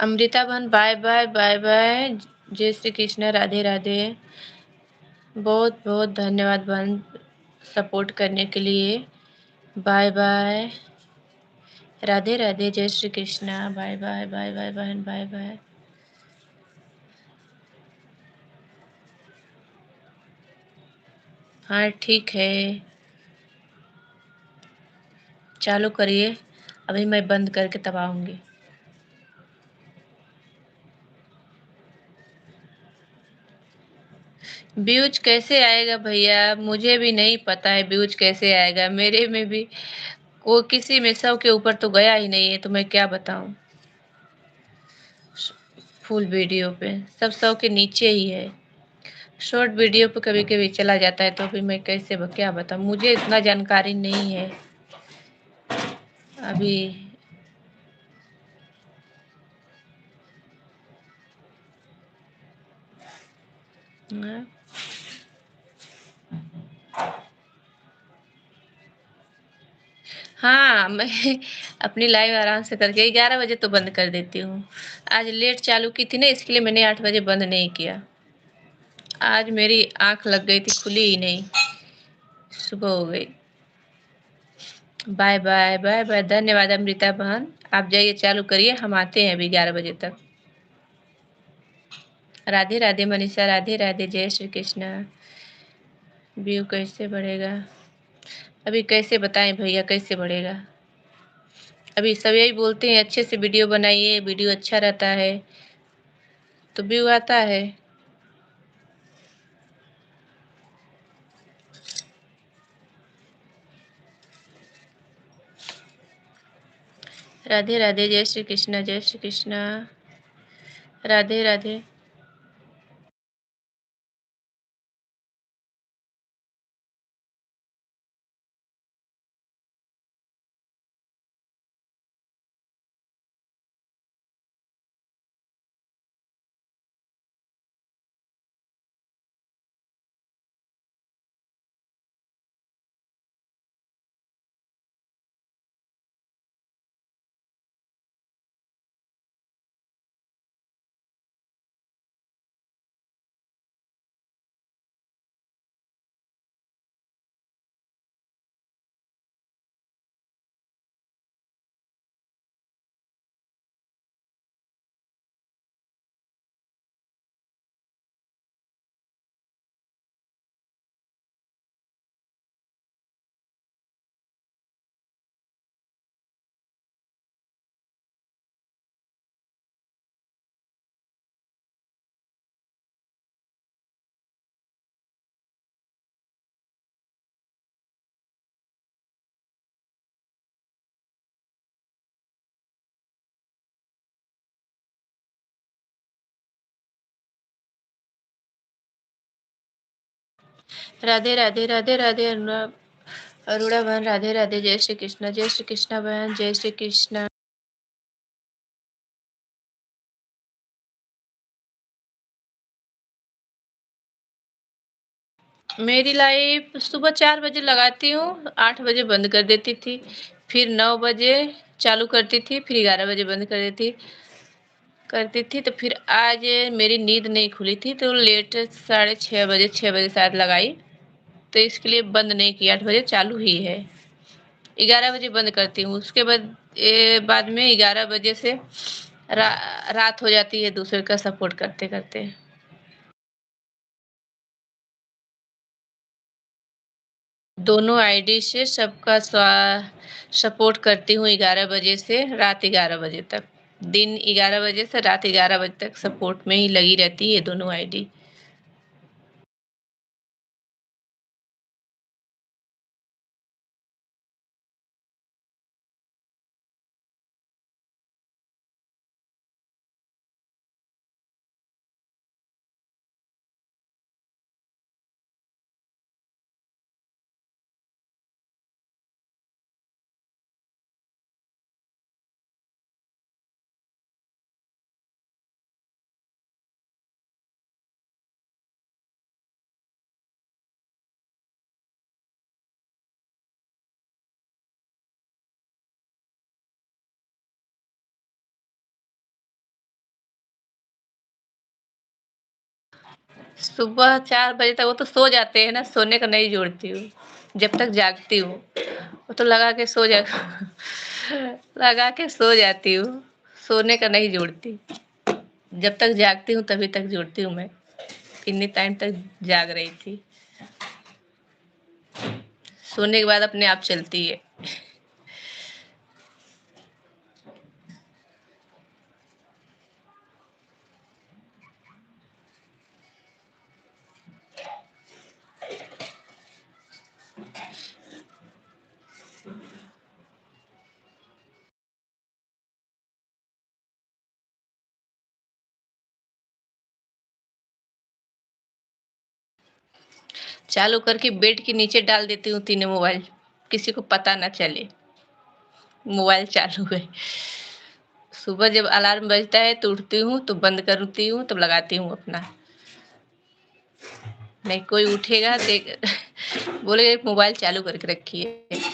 अमृता बहन, बाय बाय, बाय बाय। जय श्री कृष्ण, राधे राधे। बहुत बहुत धन्यवाद बहन, सपोर्ट करने के लिए। Bye bye. राधे राधे, जय Shri Krishna. Bye bye, bye bye बहन, बाय बाय। हाँ ठीक है, चालू करिए। अभी मैं बंद करके तब आऊँगी। व्यूज कैसे आएगा भैया, मुझे भी नहीं पता है व्यूज कैसे आएगा। मेरे में भी वो किसी में 100 के ऊपर तो गया ही नहीं है, तो मैं क्या बताऊँ। फुल वीडियो पे सब 100 के नीचे ही है। शॉर्ट वीडियो पे कभी कभी चला जाता है, तो भी मैं कैसे क्या बताऊँ, मुझे इतना जानकारी नहीं है अभी। हाँ, हाँ, मैं अपनी लाइव आराम से करके 11 बजे तो बंद कर देती हूँ। आज लेट चालू की थी ना, इसके लिए मैंने 8 बजे बंद नहीं किया। आज मेरी आँख लग गई थी, खुली ही नहीं, सुबह हो गई। बाय बाय बाय बाय, धन्यवाद अमृता बहन। आप जाइए चालू करिए, हम आते हैं अभी 11 बजे तक। राधे राधे मनीषा, राधे राधे, जय श्री कृष्णा। व्यू कैसे बढ़ेगा? अभी कैसे बताएं भैया, कैसे बढ़ेगा? अभी सब यही बोलते हैं अच्छे से वीडियो बनाइए, वीडियो अच्छा रहता है तो व्यू आता है। राधे राधे, जय श्री कृष्णा, जय श्री कृष्णा, राधे राधे। राधे राधे, राधे राधे अरुणा बहन, राधे राधे, जय श्री कृष्णा, जय श्री कृष्णा बहन, जय श्री कृष्णा। मेरी लाइफ सुबह 4 बजे लगाती हूँ, 8 बजे बंद कर देती थी, फिर 9 बजे चालू करती थी, फिर 11 बजे बंद कर देती करती थी। तो फिर आज मेरी नींद नहीं खुली थी, तो लेट 6:30 बजे, 6 बजे शायद लगाई, तो इसके लिए बंद नहीं किया, 8 बजे चालू ही है। 11 बजे बंद करती हूँ, उसके बाद में 11 बजे से रात हो जाती है दूसरे का सपोर्ट करते करते। दोनों आईडी से सबका सपोर्ट करती हूँ, 11 बजे से रात 11 बजे तक। दिन 11 बजे से रात 11 बजे तक सपोर्ट में ही लगी रहती है दोनों आईडी। सुबह 4 बजे तक वो तो सो जाते हैं ना, सोने का नहीं जोड़ती हूँ, जब तक जागती हूँ। वो तो लगा के सो जाती हूँ, सोने का नहीं जोड़ती। जब तक जागती हूँ तभी तक जोड़ती हूँ मैं। कितनी टाइम तक जाग रही थी, सोने के बाद अपने आप चलती है। चालू करके बेड के नीचे डाल देती हूँ तीनों मोबाइल, किसी को पता ना चले मोबाइल चालू है। सुबह जब अलार्म बजता है तो उठती हूँ तो बंद करती हूँ तब लगाती हूँ अपना। नहीं कोई उठेगा देख बोलेगा मोबाइल चालू करके रखी है।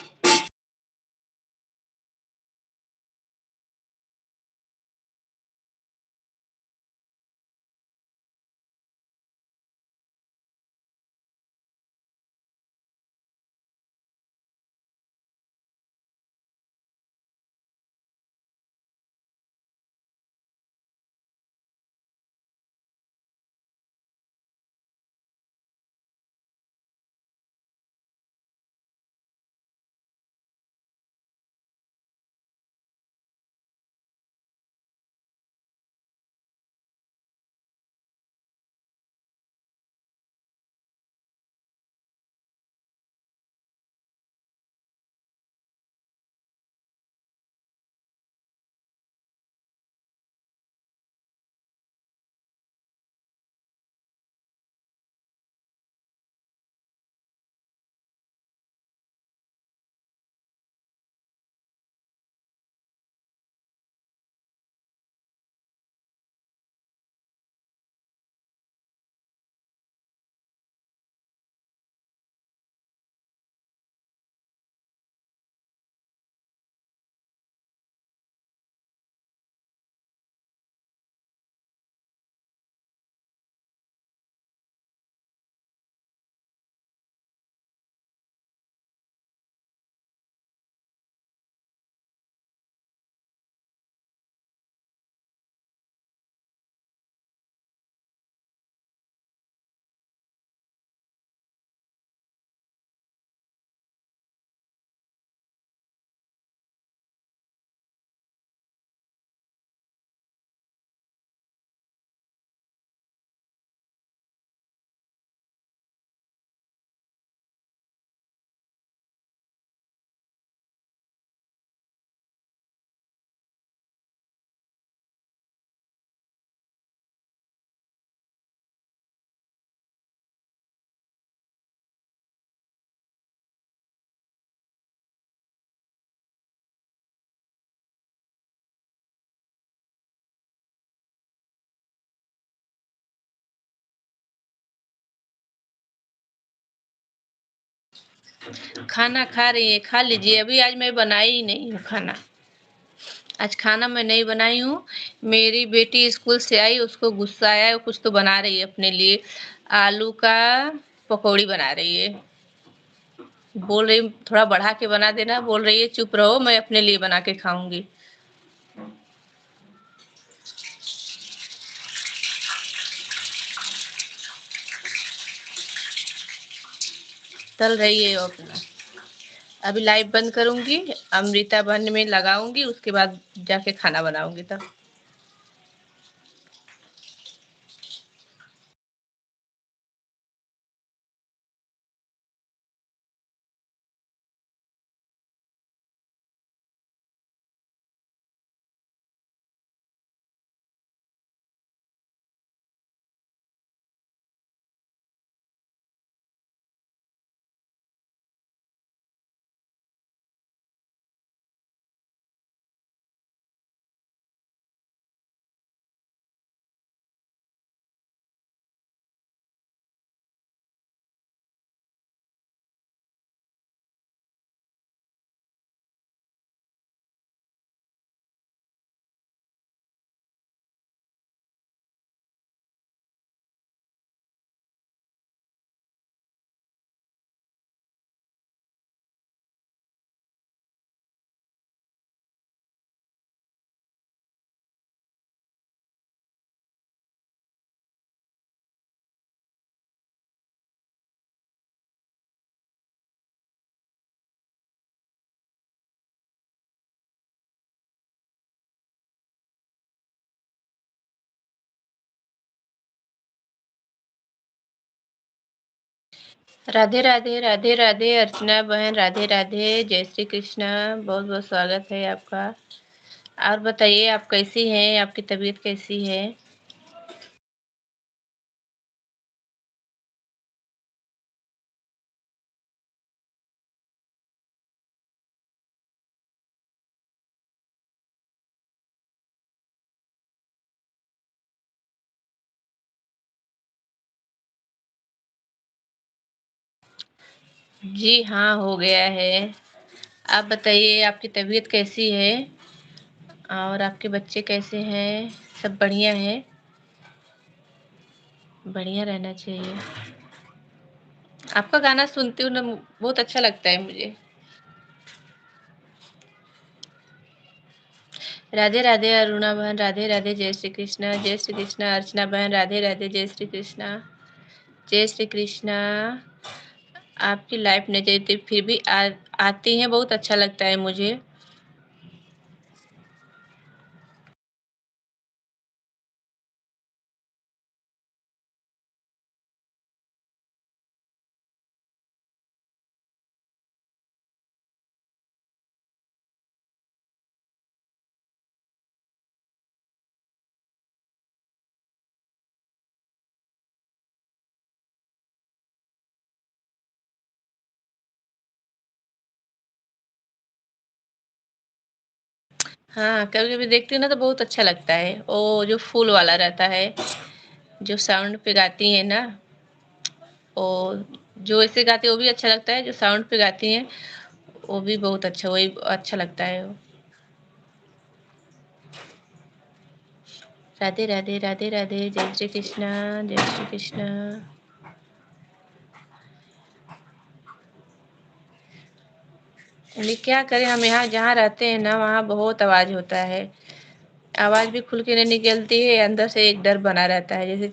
खाना खा रही है, खा लीजिए। अभी आज मैं बनाई ही नहीं हूँ खाना। आज खाना मैं नहीं बनाई हूँ। मेरी बेटी स्कूल से आई, उसको गुस्सा आया, वो कुछ तो बना रही है अपने लिए। आलू का पकौड़ी बना रही है। बोल रही थोड़ा बढ़ा के बना देना, बोल रही है चुप रहो मैं अपने लिए बना के खाऊंगी। तल रही है वो अपना। अभी लाइव बंद करूंगी, अमृता बहन में लगाऊंगी, उसके बाद जाके खाना बनाऊंगी तब। राधे राधे, राधे राधे अर्चना बहन, राधे राधे, जय श्री कृष्णा। बहुत बहुत स्वागत है आपका। और बताइए आप कैसी हैं, आपकी तबीयत कैसी है? जी हाँ, हो गया है। आप बताइए आपकी तबीयत कैसी है? और आपके बच्चे कैसे हैं? सब बढ़िया है? बढ़िया रहना चाहिए। आपका गाना सुनती हूँ ना बहुत अच्छा लगता है मुझे। राधे राधे अरुणा बहन, राधे राधे, जय श्री कृष्णा, जय श्री कृष्णा अर्चना बहन, राधे राधे, जय श्री कृष्णा, जय श्री कृष्णा। आपकी लाइफ नहीं चलती फिर भी आती हैं, बहुत अच्छा लगता है मुझे। हाँ, कभी कभी देखती हूँ ना तो बहुत अच्छा लगता है। वो जो फूल वाला रहता है, जो साउंड पे गाती है ना, और जो ऐसे गाती है वो भी अच्छा लगता है, जो साउंड पे गाती हैं वो भी बहुत अच्छा, वही अच्छा लगता है वो। राधे राधे, राधे राधे, जय श्री कृष्णा, जय श्री कृष्णा। लेकिन क्या करें, हम यहाँ जहाँ रहते हैं ना वहाँ बहुत आवाज होता है। आवाज भी खुल के नहीं निकलती है, अंदर से एक डर बना रहता है, जैसे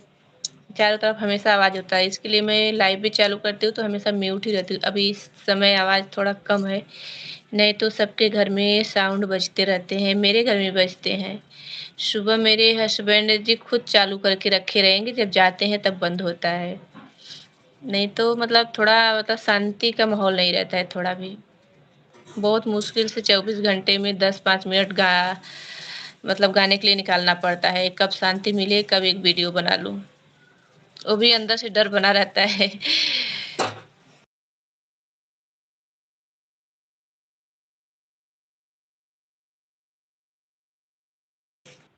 चारों तरफ हमेशा आवाज होता है। इसके लिए मैं लाइव भी चालू करती हूँ तो हमेशा म्यूट ही रहती हूँ। अभी इस समय आवाज थोड़ा कम है, नहीं तो सबके घर में साउंड बजते रहते हैं, मेरे घर में बजते हैं। सुबह मेरे हस्बैंड जी खुद चालू करके रखे रहेंगे, जब जाते हैं तब बंद होता है। नहीं तो मतलब थोड़ा मतलब शांति का माहौल नहीं रहता है थोड़ा भी। बहुत मुश्किल से 24 घंटे में 10-5 मिनट मतलब गाने के लिए निकालना पड़ता है। कब शांति मिले, कब एक वीडियो बना लूं, वो भी अंदर से डर बना रहता है।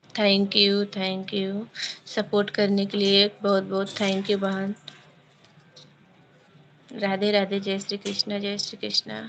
थैंक यू सपोर्ट करने के लिए, बहुत बहुत थैंक यू बहन। राधे राधे, जय श्री कृष्णा, जय श्री कृष्णा।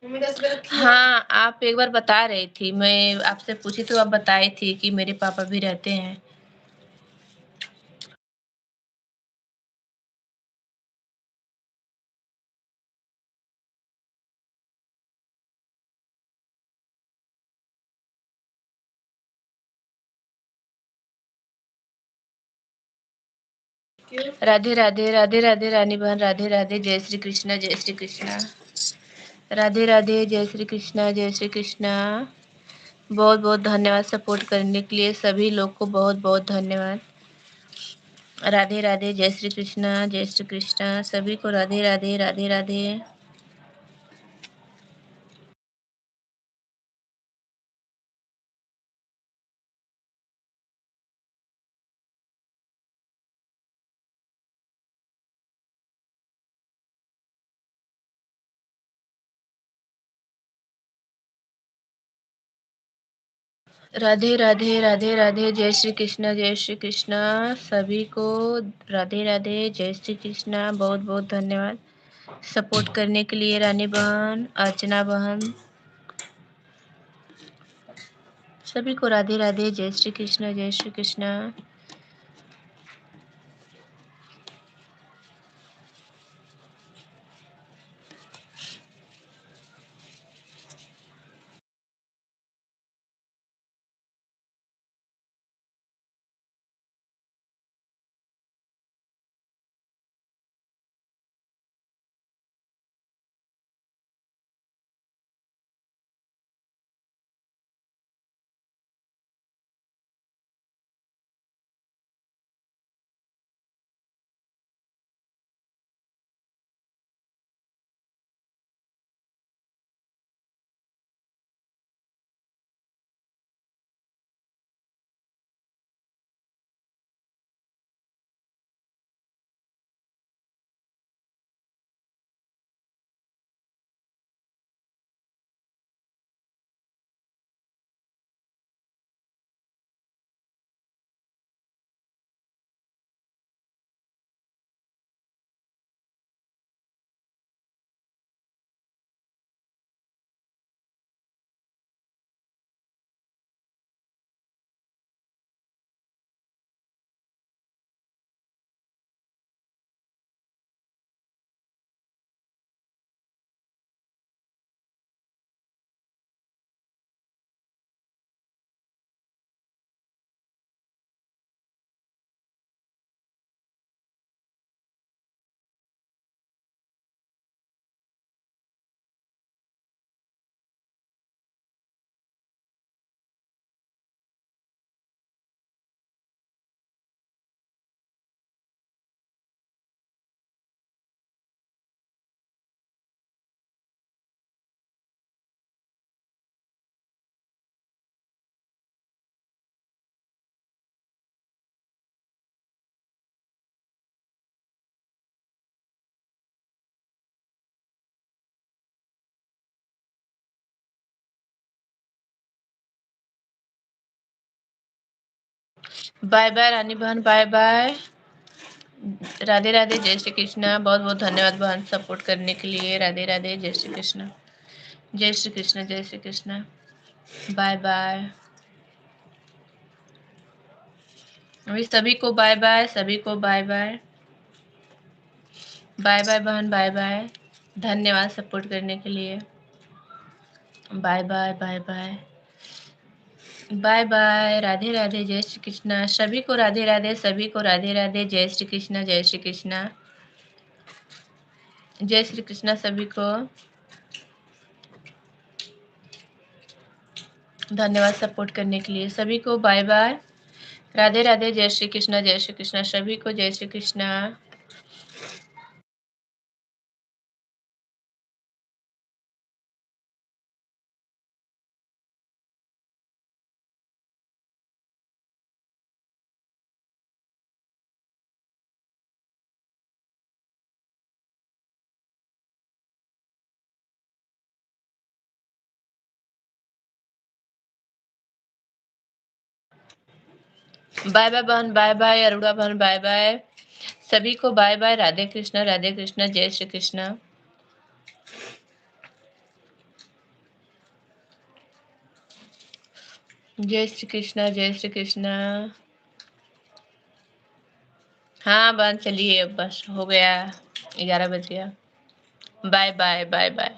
हाँ, आप एक बार बता रही थी, मैं आपसे पूछी तो आप बताई थी कि मेरे पापा भी रहते हैं। राधे राधे, राधे राधे रानी बहन, राधे राधे, जय श्री कृष्णा, जय श्री कृष्णा। राधे राधे, जय श्री कृष्णा, जय श्री कृष्णा। बहुत बहुत धन्यवाद सपोर्ट करने के लिए, सभी लोग को बहुत बहुत धन्यवाद। राधे राधे, जय श्री कृष्णा, जय श्री कृष्णा, सभी को राधे राधे, राधे राधे। राधे राधे, राधे राधे, जय श्री कृष्णा, जय श्री कृष्णा, सभी को राधे राधे, जय श्री कृष्णा। बहुत बहुत धन्यवाद सपोर्ट करने के लिए, रानी बहन, अर्चना बहन, सभी को राधे राधे, जय श्री कृष्णा, जय श्री कृष्णा। बाय बाय रानी बहन, बाय बाय। राधे राधे, जय श्री कृष्णा। बहुत बहुत धन्यवाद बहन सपोर्ट करने के लिए। राधे राधे, जय श्री कृष्णा, जय श्री कृष्णा, जय श्री कृष्णा। Bye bye. अभी सभी को बाय बाय, सभी को बाय बाय। बाय बाय बहन, बाय बाय। धन्यवाद सपोर्ट करने के लिए। Bye bye, bye bye, bye bye. Radhe Radhe, जय श्री कृष्णा, सभी को राधे राधे, सभी को राधे राधे, जय श्री कृष्णा, जय श्री कृष्णा, जय श्री कृष्णा सभी को। धन्यवाद सपोर्ट करने के लिए, सभी को बाय बाय। राधे राधे, जय श्री कृष्णा, जय श्री कृष्णा, सभी को जय श्री कृष्णा। बाय बाय बहन, बाय बाय अरुणा बहन, बाय बाय। सभी को बाय बाय। राधे कृष्णा, जय श्री कृष्णा। जय श्री कृष्णा, जय श्री कृष्णा। हाँ बस चलिए, अब बस हो गया, 11 बज गया। Bye bye bye bye.